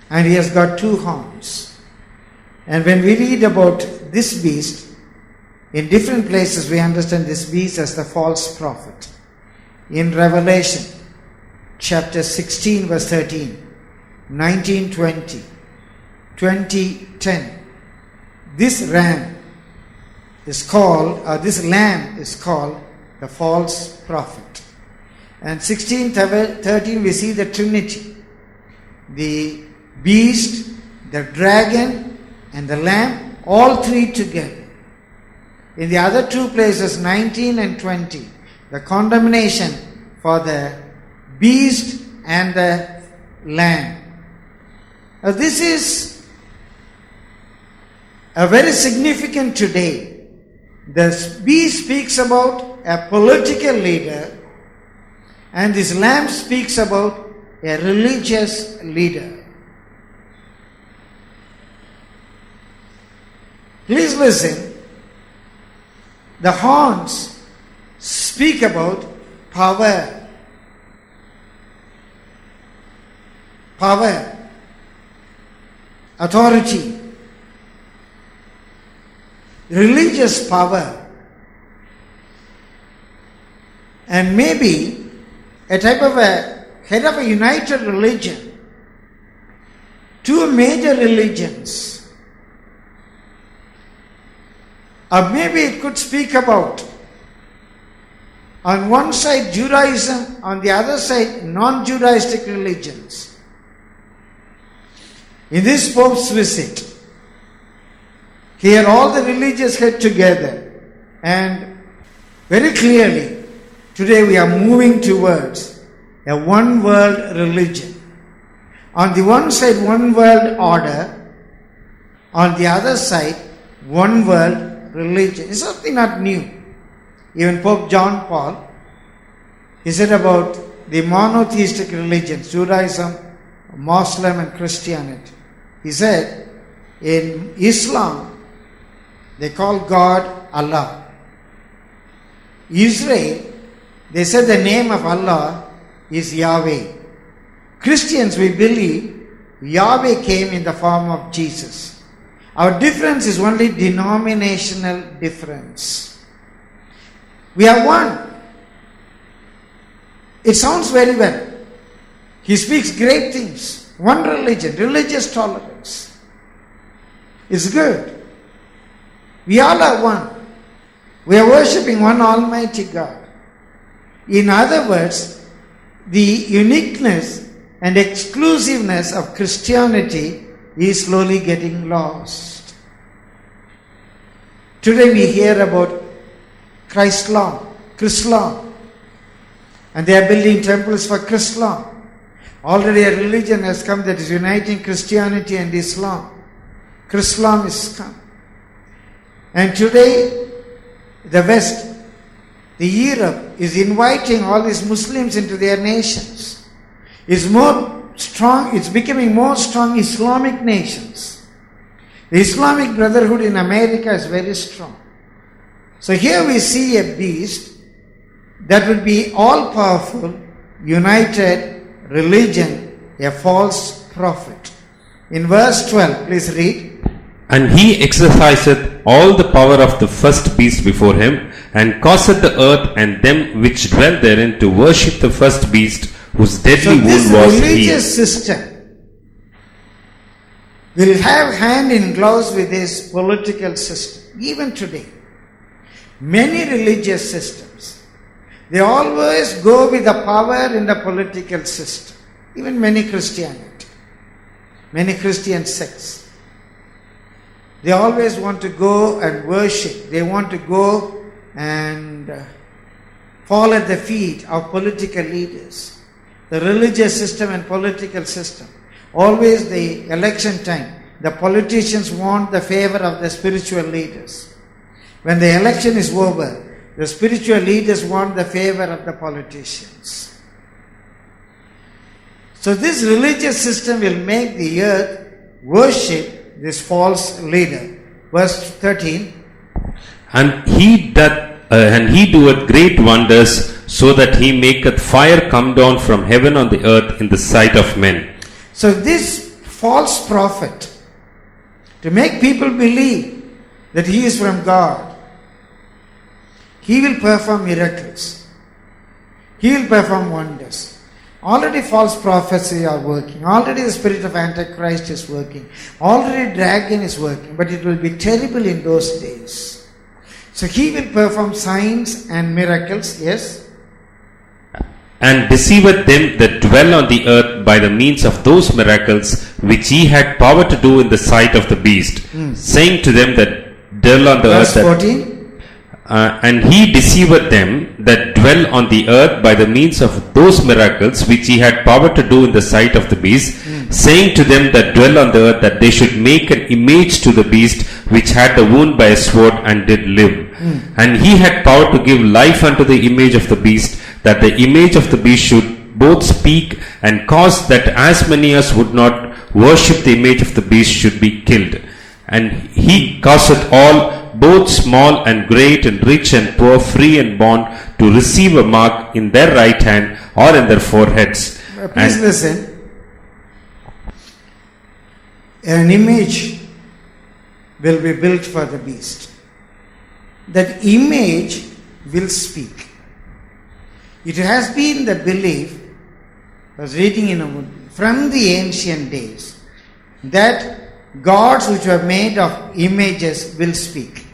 And he has got 2 horns. And when we read about this beast, in different places we understand this beast as the false prophet. In Revelation chapter 16 verse 13, 19, 20, 20, 10, this ram is called, or this lamb is called the false prophet. And 16, 13 we see the Trinity. The beast, the dragon and the lamb, all 3 together. In the other 2 places, 19 and 20, the condemnation for the beast and the lamb. Now this is a very significant today. The beast speaks about a political leader, and this lamb speaks about a religious leader. Please listen. The horns speak about power. power, authority, religious power, and maybe a type of a head of a united religion, two major religions. Or maybe it could speak about on one side Judaism, on the other side non-Judaistic religions. In this Pope's visit, here all the religious head together, and very clearly today we are moving towards a one world religion. On the one side one world order, on the other side one world religion. It's something not new. Even Pope John Paul, he said about the monotheistic religions, Judaism, Muslim and Christianity. He said, in Islam, they call God Allah. Israel, they said the name of Allah is Yahweh. Christians, we believe Yahweh came in the form of Jesus. Our difference is only denominational difference. We are one. It sounds very well. He speaks great things. One religion, religious tolerance. It's good. We all are one. We are worshipping one Almighty God. In other words, the uniqueness and exclusiveness of Christianity is slowly getting lost. Today we hear about Chrislam, and they are building temples for Chrislam. Already a religion has come that is uniting Christianity and Islam. Chrislam is come. And today, the West, the Europe, is inviting all these Muslims into their nations. It's becoming more strong Islamic nations. The Islamic Brotherhood in America is very strong. So here we see a beast that will be all-powerful, united religion, a false prophet. In verse 12, please read. And he exerciseth all the power of the first beast before him, and causeth the earth and them which dwell therein to worship the first beast, whose deadly wound was this religious healed. system will have hand in gloves with this political system, even today. Many religious systems, they always go with the power in the political system. Even many Christianity, many Christian sects, they always want to go and worship. They want to go and fall at the feet of political leaders. The religious system and political system. Always the election time, the politicians want the favor of the spiritual leaders. When the election is over, the spiritual leaders want the favor of the politicians. So this religious system will make the earth worship this false leader. Verse 13. And he doeth great wonders, so that he maketh fire come down from heaven on the earth in the sight of men. So this false prophet, to make people believe that he is from God, he will perform miracles. He will perform wonders. Already false prophecy are working. Already the spirit of Antichrist is working. Already dragon is working. But it will be terrible in those days. So he will perform signs and miracles. Yes? And deceiveth them that dwell on the earth by the means of those miracles which he had power to do in the sight of the beast, saying to them that dwell on the Verse earth. 14. And he deceiveth them that dwell on the earth by the means of those miracles which he had power to do in the sight of the beast, saying to them that dwell on the earth that they should make an image to the beast which had the wound by a sword and did live. And he had power to give life unto the image of the beast, that the image of the beast should both speak and cause that as many as would not worship the image of the beast should be killed. And he causeth all, both small and great and rich and poor, free and bond, to receive a mark in their right hand or in their foreheads. Please listen. an image will be built for the beast. That image will speak. It has been the belief, I was reading from the ancient days, that gods which were made of images will speak.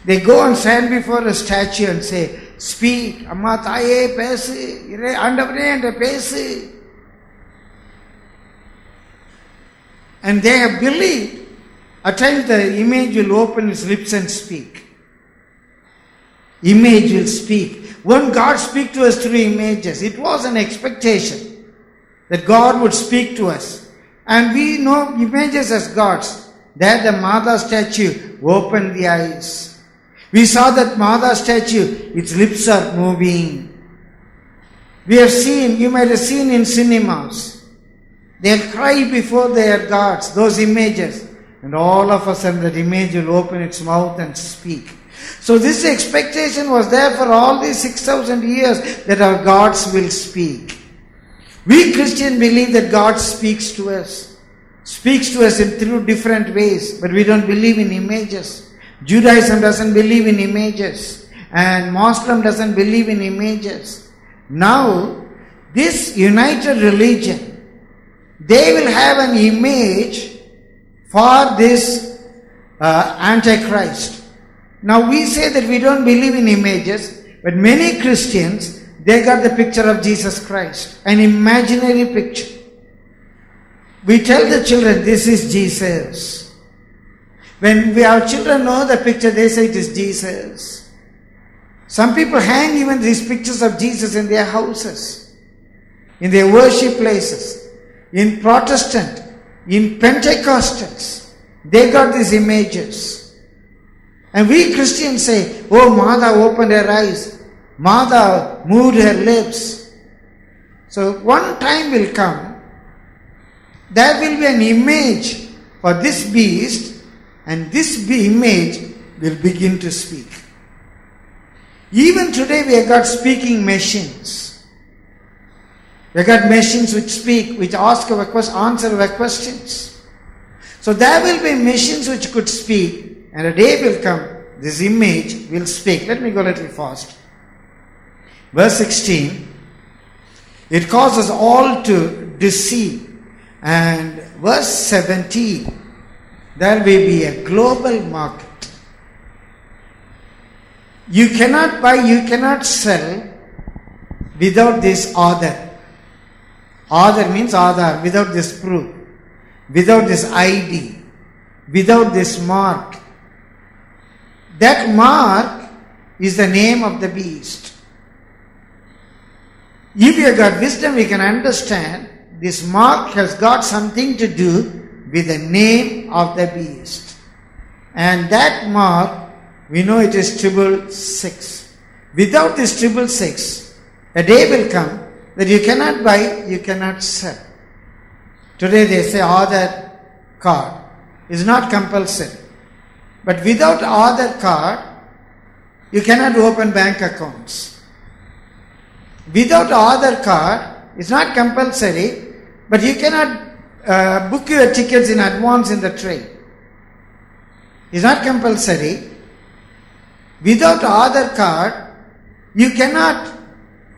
They go and stand before a statue and say, speak, Amma Thaye pesu, Andavare and pesu. And they have believed, at times the image will open its lips and speak. Image will speak. When God speak to us through images, it was an expectation that God would speak to us. And we know images as gods. There the Mother statue opened the eyes. We saw that Mother statue, its lips are moving. We have seen, you might have seen in cinemas, they'll cry before their gods, those images. And all of a sudden that image will open its mouth and speak. So this expectation was there for all these 6,000 years that our gods will speak. We Christians believe that God speaks to us in through different ways, but we don't believe in images. Judaism doesn't believe in images, and Muslim doesn't believe in images. Now, this united religion, they will have an image for this Antichrist. Now we say that we don't believe in images, but many Christians, they got the picture of Jesus Christ, an imaginary picture. We tell the children, this is Jesus. When our children know the picture, they say it is Jesus. Some people hang even these pictures of Jesus in their houses, in their worship places, in Protestant, in Pentecostals. They got these images. And we Christians say, oh, Mother opened her eyes. Mother moved her lips. So one time will come, there will be an image for this beast, and this image will begin to speak. Even today we have got speaking machines. We have got machines which speak, which answer our questions. So there will be machines which could speak. And a day will come, this image will speak. Let me go a little fast. Verse 16, it causes all to deceive. And verse 17, there will be a global market. You cannot buy, you cannot sell without this order. Order means Aadhaar, without this proof, without this ID, without this mark. That mark is the name of the beast. If you have got wisdom, we can understand this mark has got something to do with the name of the beast. And that mark, we know it is 666. Without this 666, a day will come that you cannot buy, you cannot sell. Today they say Aadhaar card is not compulsory. But without Aadhaar card, you cannot open bank accounts. Without Aadhaar card, it's not compulsory, but you cannot book your tickets in advance in the train. It's not compulsory. Without Aadhaar card, you cannot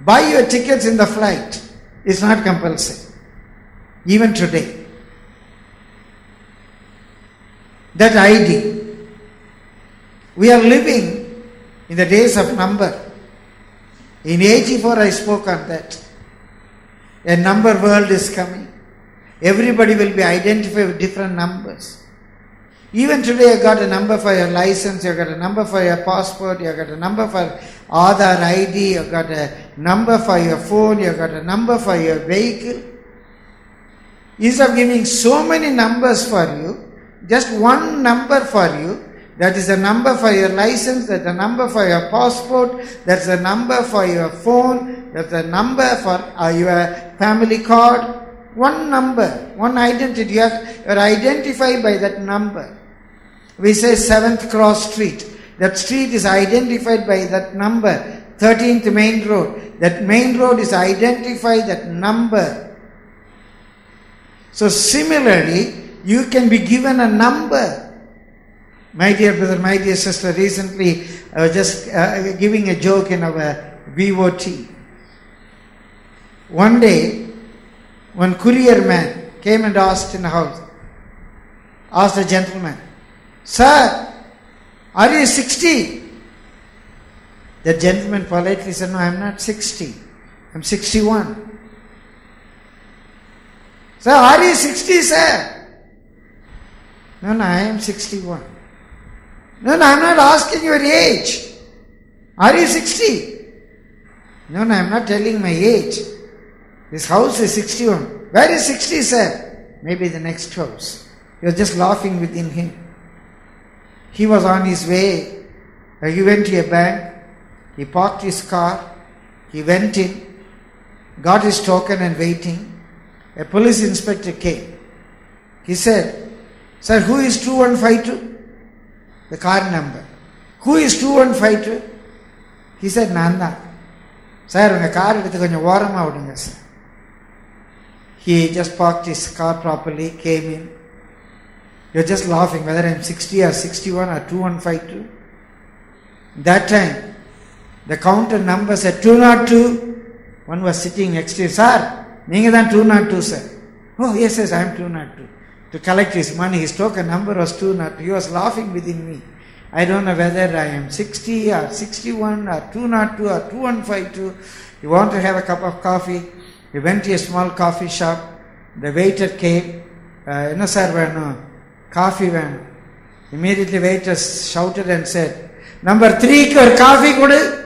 buy your tickets in the flight. It's not compulsory. Even today. That ID. We are living in the days of number. In 84 I spoke on that. A number world is coming. Everybody will be identified with different numbers. Even today you got a number for your license, you got a number for your passport, you got a number for Aadhaar ID, you got a number for your phone, you got a number for your vehicle. Instead of giving so many numbers for you, just one number for you. That is a number for your license, that's a number for your passport, that's a number for your phone, that's a number for your family card. One number, one identity. You are identified by that number. We say 7th Cross Street. That street is identified by that number. 13th Main Road. That main road is identified that number. So similarly, you can be given a number. My dear brother, my dear sister, recently I was just giving a joke in our VOT. One day, one courier man came and asked in the house, asked a gentleman, "Sir, are you 60? The gentleman politely said, "No, I am not 60. I am 61. "Sir, are you 60, sir?" "No, I am 61. "No, I am not asking your age. Are you 60? "No, I am not telling my age. This house is 61. "Where is 60, sir?" "Maybe the next house." He was just laughing within him. He was on his way. He went to a bank. He parked his car. He went in, got his token and waiting. A police inspector came. He said, "Sir, who is 2152? The car number. "Who is 2152? He said, "Nanda." "Sir, unga car eduthu konjam orama vidunga, sir." He just parked his car properly, came in. You're just laughing whether I'm 60 or 61 or 2152. That time, the counter number said 202. One was sitting next to him. "Sir, neenga than 202, sir." "Oh, yes, I am 202. To collect his money, his token number was 202. He was laughing within me. I don't know whether I am 60 or 61 or 202 or 2152. He wanted to have a cup of coffee. He went to a small coffee shop. The waiter came. "No, sir, no. Coffee van." Immediately waiter shouted and said, "Number 3 or coffee kudu."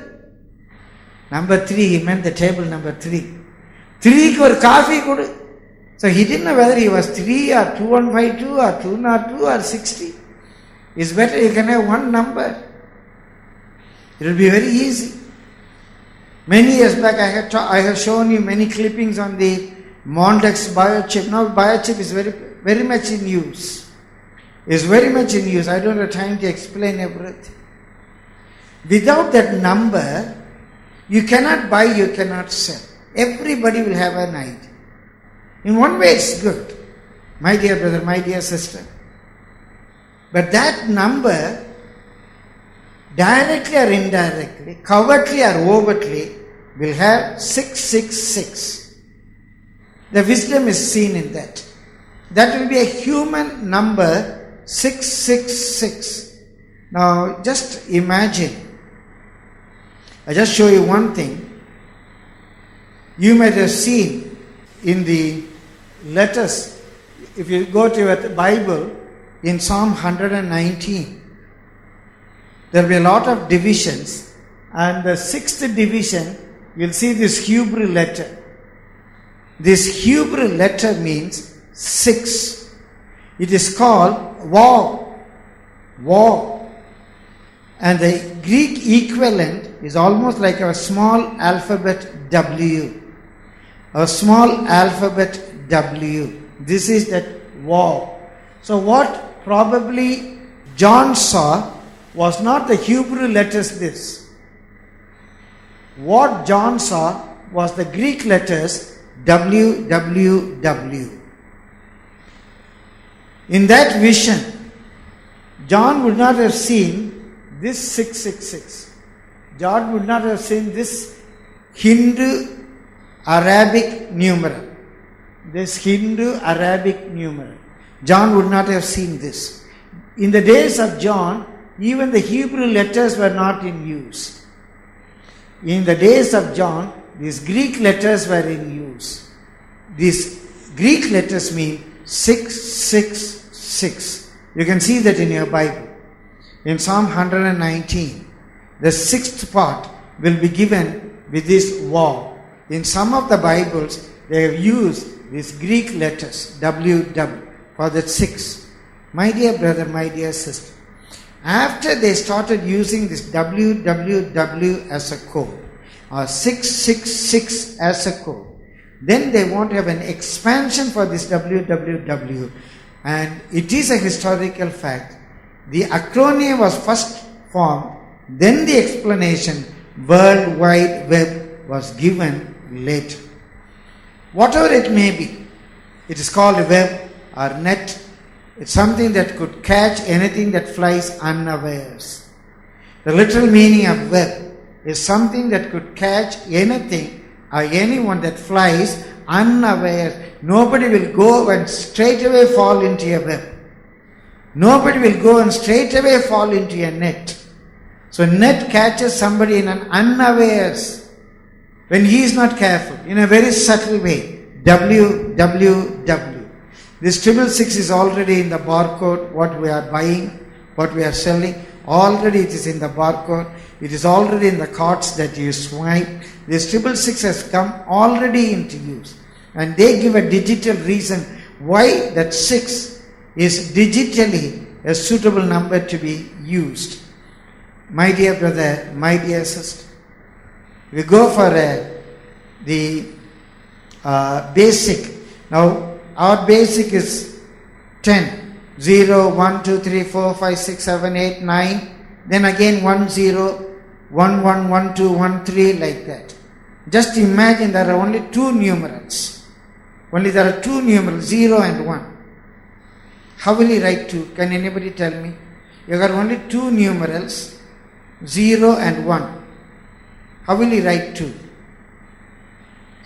Number 3, he meant the table number 3. 3 or coffee kudu. So he didn't know whether he was 3 or 2152 or 202 or 60. It's better you can have one number. It will be very easy. Many years back I have shown you many clippings on the Mondex biochip. Now biochip is very much in use. Is very much in use. I don't have time to explain everything. Without that number, you cannot buy, you cannot sell. Everybody will have an idea. In one way it's good, my dear brother, my dear sister. But that number, directly or indirectly, covertly or overtly, will have 666. The wisdom is seen in that. That will be a human number, 666. Now just imagine, I just show you one thing. You might have seen in the letters, if you go to your Bible, in Psalm 119, there will be a lot of divisions, and the 6th division, you'll see this Hebrew letter. This Hebrew letter means 6. It is called Vav. Vav. And the Greek equivalent is almost like a small alphabet W. A small alphabet W. This is that Vav. So what probably John saw was not the Hebrew letters this. What John saw was the Greek letters WWW. In that vision, John would not have seen this 666. John would not have seen this Hindu Arabic numeral. This Hindu Arabic numeral. John would not have seen this. In the days of John, even the Hebrew letters were not in use. In the days of John, these Greek letters were in use. These Greek letters mean 666. You can see that in your Bible. In Psalm 119, the 6th part will be given with this Vav. In some of the Bibles, they have used these Greek letters, WW, for that 6. My dear brother, my dear sister, after they started using this WWW as a code, or 666 as a code, then they want to have an expansion for this WWW, and it is a historical fact. The acronym was first formed, then the explanation World Wide Web was given later. Whatever it may be, it is called web or net It's something that could catch anything that flies unawares. The literal meaning of web is something that could catch anything or anyone that flies unawares. Nobody will go and straight away fall into a web. Nobody will go and straight away fall into a net. So net catches somebody in an unawares when he is not careful, in a very subtle way. www. This 666 is already in the barcode, what we are buying, what we are selling. Already it is in the barcode. It is already in the cards that you swipe. This 666 has come already into use. And they give a digital reason why that 6 is digitally a suitable number to be used. My dear brother, my dear sister, we go for the basic. Now, our basic is 10. 0, 1, 2, 3, 4, 5, 6, 7, 8, 9. Then again 1, 0, 1, 1, 1, 2, 1, 3, like that. Just imagine there are only two numerals. Only there are two numerals, 0 and 1. How will you write 2? Can anybody tell me? You got only two numerals, 0 and 1. How will you write 2?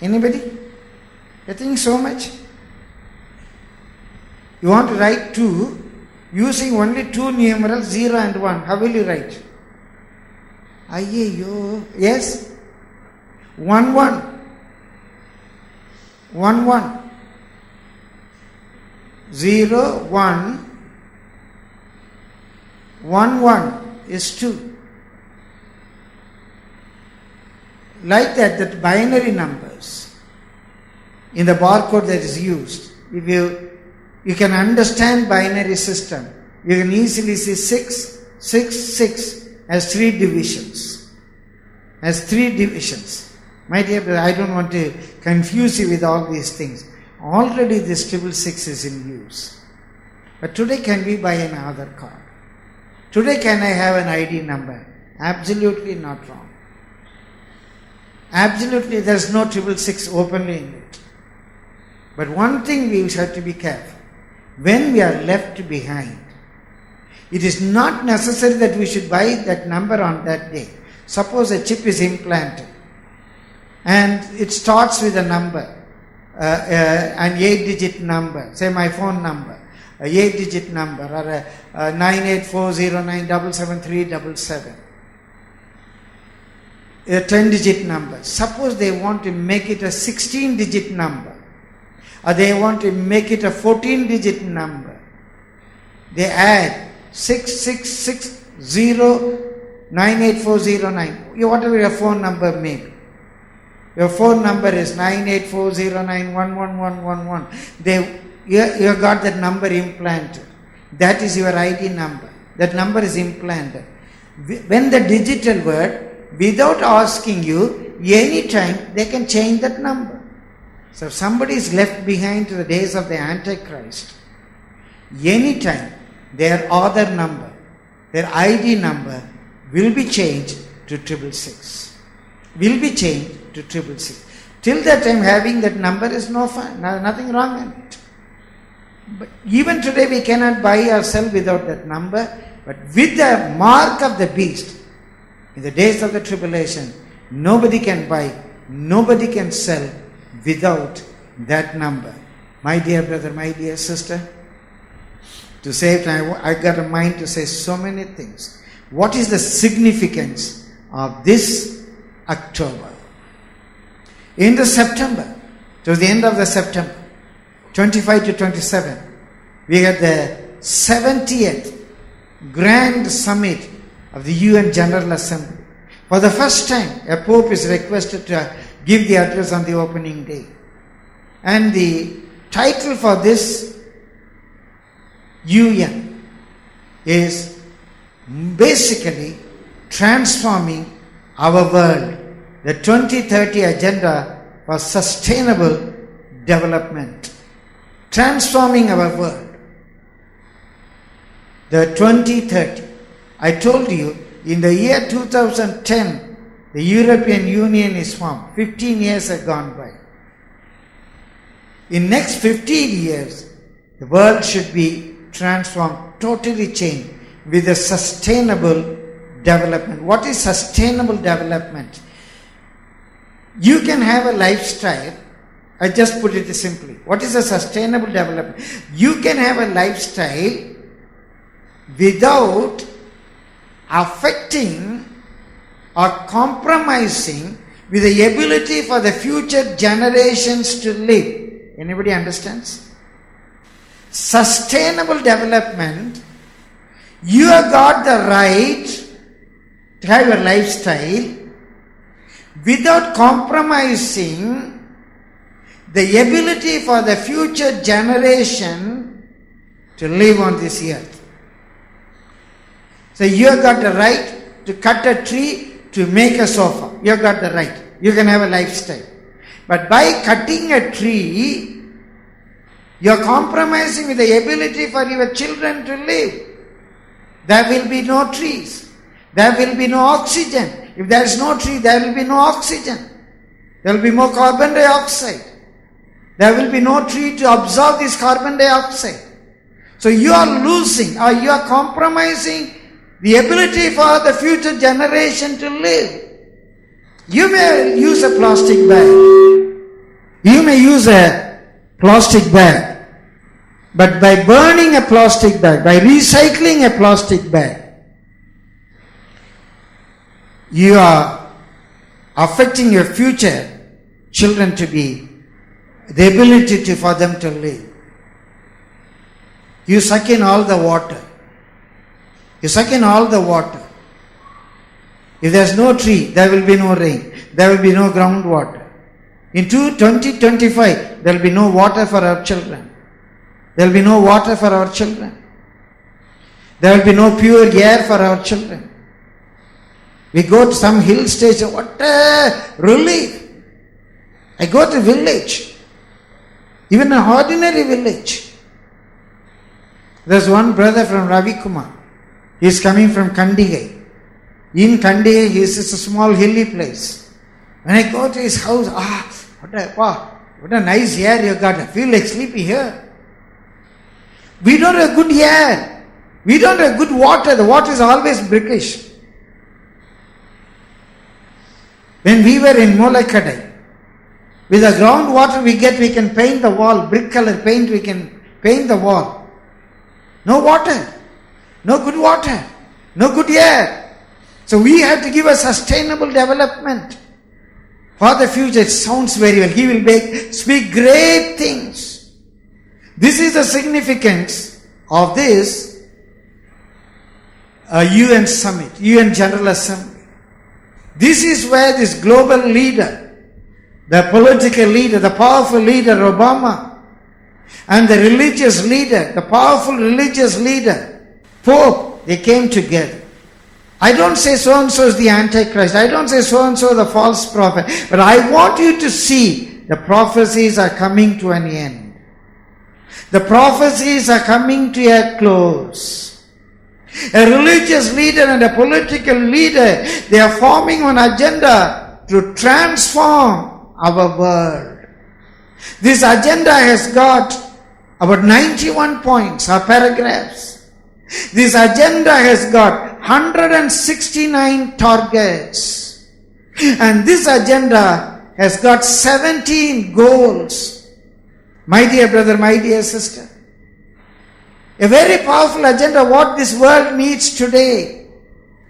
Anybody? You think so much? You want to write 2 using only two numerals, 0 and 1. How will you write? Ayyo. Yes? 1, 1. 1, 1. 0, 1. 1, 1 is 2. Like that binary numbers in the barcode that is used. If you can understand binary system, you can easily see 6, 6, 6 as 3 divisions. As 3 divisions. My dear brother, I don't want to confuse you with all these things. Already this 666 is in use. But today can we buy an Aadhaar card? Today can I have an ID number? Absolutely not wrong. Absolutely there is no 666 openly in it. But one thing we have to be careful. When we are left behind, it is not necessary that we should buy that number on that day. Suppose a chip is implanted and it starts with a number, an 8-digit number, say my phone number, a 8-digit number, or a 98409773777, a 10-digit number. Suppose they want to make it a 16-digit number, or they want to make it a 14-digit number. They add 6660984009. Whatever your phone number may be. Your phone number is 98409111111. You got that number implanted. That is your ID number. That number is implanted. When the digital word, without asking you, anytime they can change that number. So if somebody is left behind to the days of the Antichrist, anytime their Aadhaar number, their ID number will be changed to 666. Will be changed to 666. Till that time having that number is no fun, nothing wrong in it. But even today we cannot buy or sell without that number, but with the mark of the beast, in the days of the tribulation, nobody can buy, nobody can sell without that number. My dear brother, my dear sister, to save time, I got a mind to say so many things. What is the significance of this October? In the September, to the end of the September, 25 to 27, we had the 70th Grand Summit of the UN General Assembly. For the first time, a Pope is requested to give the address on the opening day. And the title for this UN is basically transforming our world, the 2030 Agenda for Sustainable Development. Transforming our world. The 2030. I told you, in the year 2010, the European Union is formed. 15 years have gone by. In next 15 years, the world should be transform, totally change with a sustainable development. What is sustainable development? You can have a lifestyle. I just put it simply. What is a sustainable development? You can have a lifestyle without affecting or compromising with the ability for the future generations to live. Anybody understands? Sustainable development, you have got the right to have your lifestyle without compromising the ability for the future generation to live on this earth. So you have got the right to cut a tree to make a sofa. You have got the right. You can have a lifestyle. But by cutting a tree, you are compromising with the ability for your children to live. There will be no trees. There will be no oxygen. If there is no tree, there will be no oxygen. There will be more carbon dioxide. There will be no tree to absorb this carbon dioxide. So you are losing or you are compromising the ability for the future generation to live. You may use a plastic bag. You may use a plastic bag. But by burning a plastic bag, by recycling a plastic bag, you are affecting your future children to be the ability for them to live. You suck in all the water. You suck in all the water. If there is no tree, there will be no rain. There will be no groundwater. In 2025, there will be no water for our children. There will be no water for our children. There will be no pure air for our children. We go to some hill station, what a relief. I go to village. Even an ordinary village. There's one brother from Ravi Kumar. He is coming from Kandigai. In Kandigai, he is a small hilly place. When I go to his house, what a nice air you got. I feel like sleeping here. We don't have good air. We don't have good water. The water is always brackish. When we were in Molakadai, with the groundwater we get, we can paint the wall. Brick color paint, we can paint the wall. No water. No good water. No good air. So we have to give a sustainable development for the future. It sounds very well. He will speak great things. This is the significance of this UN summit, UN General Assembly. This is where this global leader, the political leader, the powerful leader, Obama, and the religious leader, the powerful religious leader, Pope, they came together. I don't say so-and-so is the Antichrist. I don't say so-and-so the false prophet. But I want you to see the prophecies are coming to an end. The prophecies are coming to a close. A religious leader and a political leader, they are forming an agenda to transform our world. This agenda has got about 91 points or paragraphs. This agenda has got 169 targets. And this agenda has got 17 goals. My dear brother, my dear sister, a very powerful agenda, what this world needs today.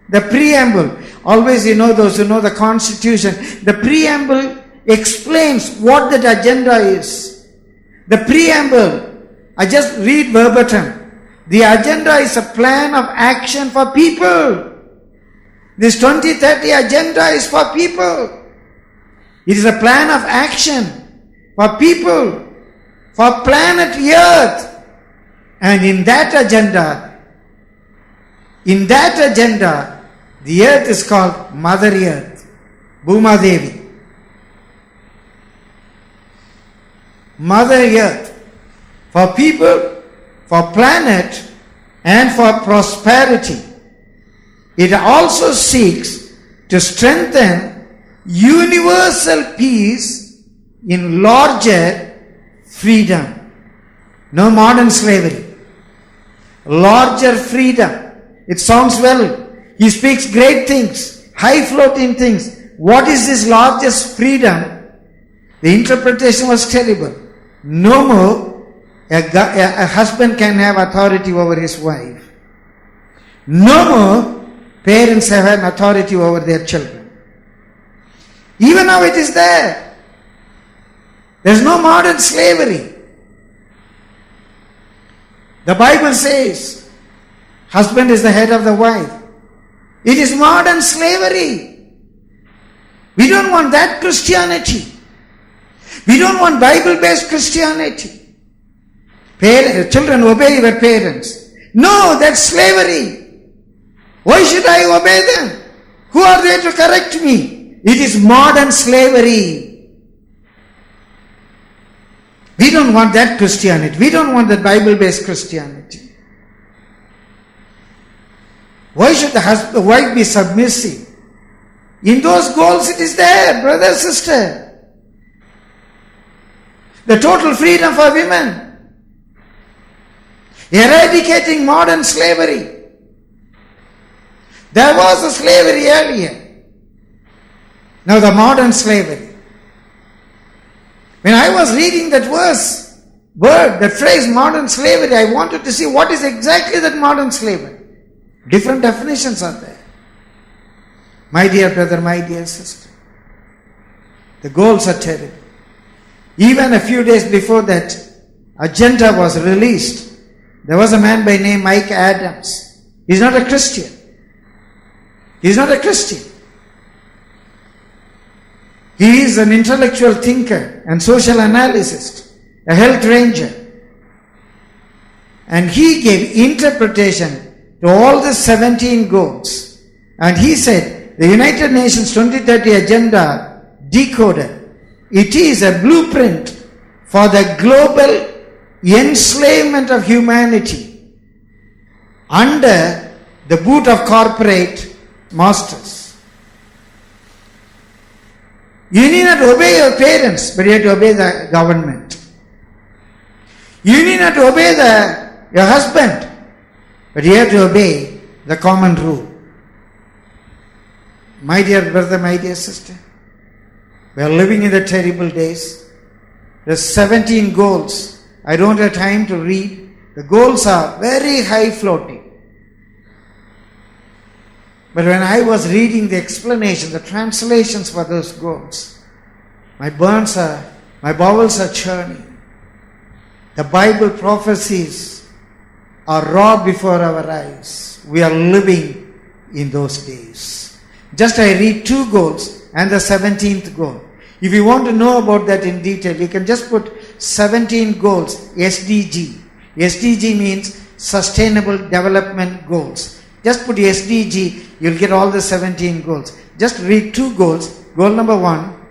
The preamble, always those who know the Constitution, the preamble explains what that agenda is. The preamble, I just read verbatim. The agenda is a plan of action for people. This 2030 agenda is for people. It is a plan of action for people, for planet Earth. And in that agenda, the earth is called Mother Earth, Bhuma Devi. Mother Earth, for people, for planet, and for prosperity. It also seeks to strengthen universal peace in larger freedom. No modern slavery. larger freedom. It sounds well. He speaks great things, high floating things. What is this largest freedom? The interpretation was terrible. No more a husband can have authority over his wife. No more parents have an authority over their children. Even now it is there. There is no modern slavery. The Bible says, husband is the head of the wife. It is modern slavery. We don't want that Christianity. We don't want Bible-based Christianity. Children, obey your parents. No, that's slavery. Why should I obey them? Who are they to correct me? It is modern slavery. We don't want that Christianity. We don't want that Bible-based Christianity. Why should the wife be submissive? In those goals it is there, brother, sister. The total freedom for women. Eradicating modern slavery. There was a slavery earlier. Now the modern slavery. When I was reading that that phrase modern slavery, I wanted to see what is exactly that modern slavery. Different definitions are there. My dear brother, my dear sister, the goals are terrible. Even a few days before that agenda was released, there was a man by name Mike Adams. He's not a Christian. He's not a Christian. He is an intellectual thinker and social analyst, a health ranger. And he gave interpretation to all the 17 goals. And he said, the United Nations 2030 Agenda Decoded, it is a blueprint for the global enslavement of humanity under the boot of corporate masters. You need not obey your parents, but you have to obey the government. You need not obey your husband, but you have to obey the common rule. My dear brother, my dear sister, we are living in the terrible days. There's 17 goals. I don't have time to read. The goals are very high floating. But when I was reading the explanation, the translations for those goals, my bowels are churning. The Bible prophecies are raw before our eyes. We are living in those days. Just I read 2 goals and the 17th goal. If you want to know about that in detail, you can just put 17 goals, SDG. SDG means Sustainable Development Goals. Just put SDG, you'll get all the 17 goals. Just read 2 goals. Goal number 1.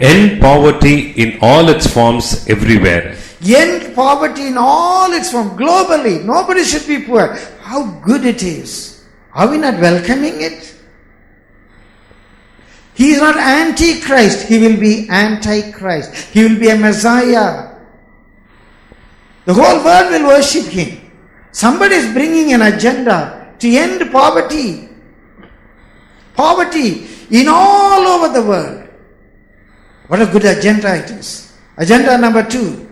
End poverty in all its forms everywhere. End poverty in all its forms, globally. Nobody should be poor. How good it is. Are we not welcoming it? He is not anti-Christ. He will be anti-Christ. He will be a Messiah. The whole world will worship him. Somebody is bringing an agenda to end poverty. Poverty in all over the world. What a good agenda it is. Agenda number 2.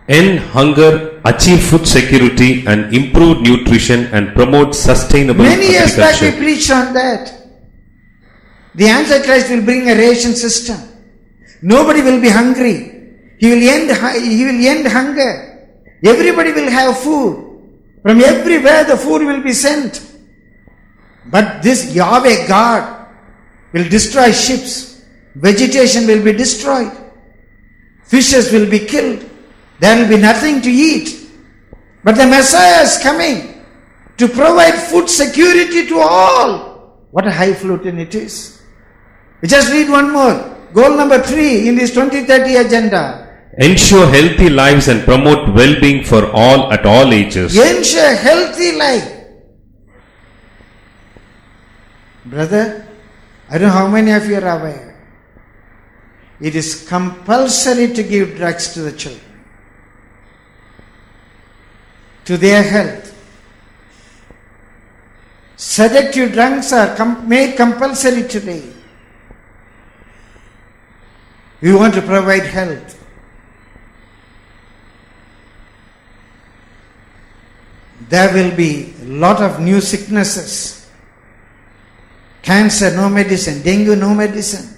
End hunger, achieve food security and improve nutrition and promote sustainable Many years back we agriculture. preached on that. The Antichrist will bring a ration system. Nobody will be hungry. He will end hunger. Everybody will have food. From everywhere the food will be sent. But this Yahweh God will destroy ships. Vegetation will be destroyed. Fishes will be killed. There will be nothing to eat. But the Messiah is coming to provide food security to all. What a highfalutin it is. We just read one more. Goal number 3 in this 2030 agenda. Ensure healthy lives and promote well-being for all at all ages. Ensure healthy life. Brother, I don't know how many of you are aware. It is compulsory to give drugs to the children, to their health. Seductive drugs are made compulsory today. We want to provide health. There will be a lot of new sicknesses. Cancer, no medicine. Dengue, no medicine.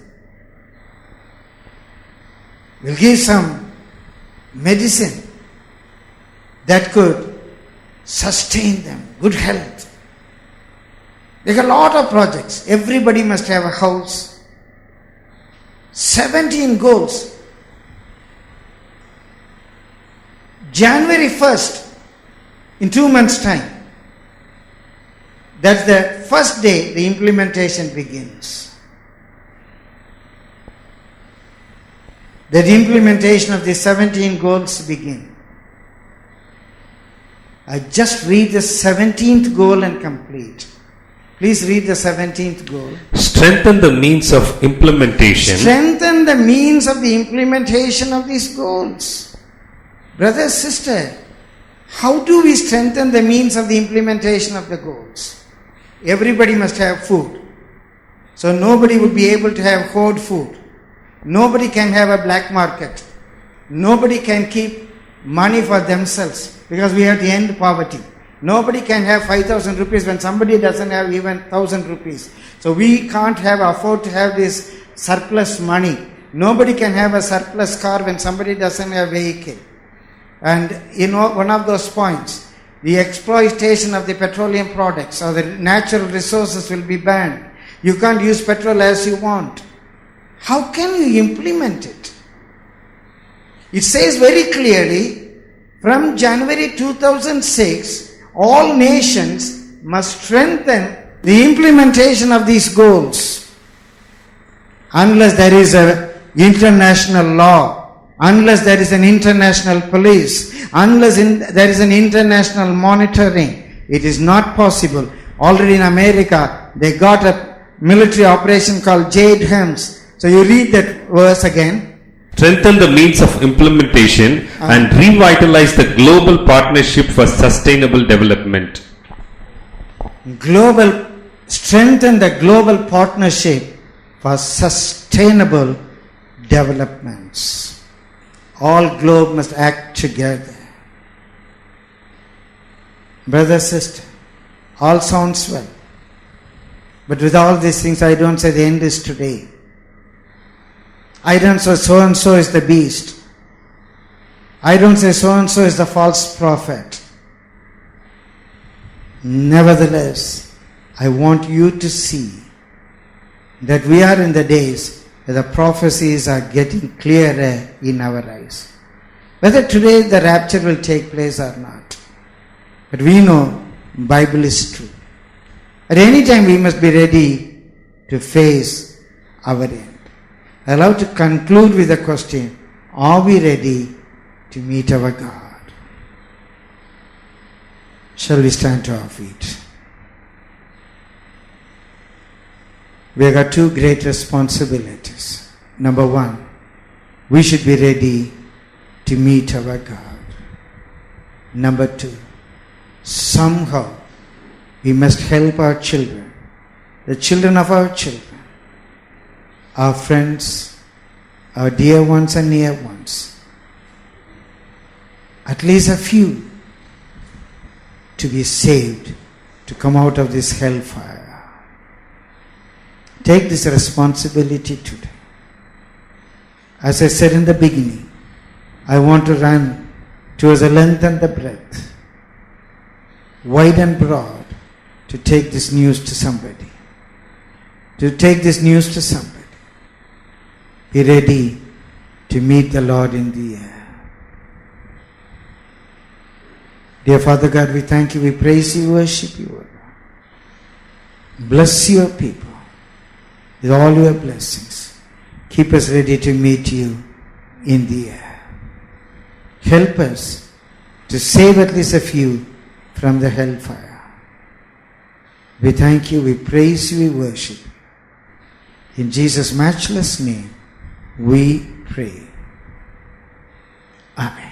We'll give some medicine that could sustain them, good health. There are a lot of projects. Everybody must have a house. 17 goals. January 1st, in 2 months' time, that's the first day the implementation begins. The implementation of the 17 goals begin. I just read the 17th goal and complete. Please read the 17th goal. Strengthen the means of implementation. Strengthen the means of the implementation of these goals. Brother, sister, how do we strengthen the means of the implementation of the goals? Everybody must have food. So nobody would be able to have hoard food. Nobody can have a black market. Nobody can keep money for themselves because we have to end poverty. Nobody can have 5,000 rupees when somebody doesn't have even 1,000 rupees. So we can't afford to have this surplus money. Nobody can have a surplus car when somebody doesn't have a vehicle. And one of those points, the exploitation of the petroleum products or the natural resources will be banned. You can't use petrol as you want. How can you implement it? It says very clearly, from January 2006, all nations must strengthen the implementation of these goals. Unless there is an international law, unless there is an international police, unless there is an international monitoring, it is not possible. Already in America, they got a military operation called Jade Hems. So you read that verse again. Strengthen the means of implementation and revitalize the global partnership for sustainable development. Strengthen the global partnership for sustainable developments. All globe must act together. Brother, sister, all sounds well. But with all these things, I don't say the end is today. I don't say so and so is the beast. I don't say so and so is the false prophet. Nevertheless, I want you to see that we are in the days where the prophecies are getting clearer in our eyes. Whether today the rapture will take place or not. But we know Bible is true. At any time we must be ready to face our end. I love to conclude with a question. Are we ready to meet our God? Shall we stand to our feet? We have got two great responsibilities. Number one, we should be ready to meet our God. Number two, somehow we must help our children, the children of our children, our friends, our dear ones and near ones, at least a few, to be saved, to come out of this hellfire. Take this responsibility today. As I said in the beginning, I want to run towards the length and the breadth, wide and broad, to take this news to somebody. To take this news to somebody. Be ready to meet the Lord in the air. Dear Father God, we thank you, we praise you, worship you, O Lord. Bless your people with all your blessings. Keep us ready to meet you in the air. Help us to save at least a few from the hellfire. We thank you, we praise you, we worship you. In Jesus' matchless name, we pray. Amen.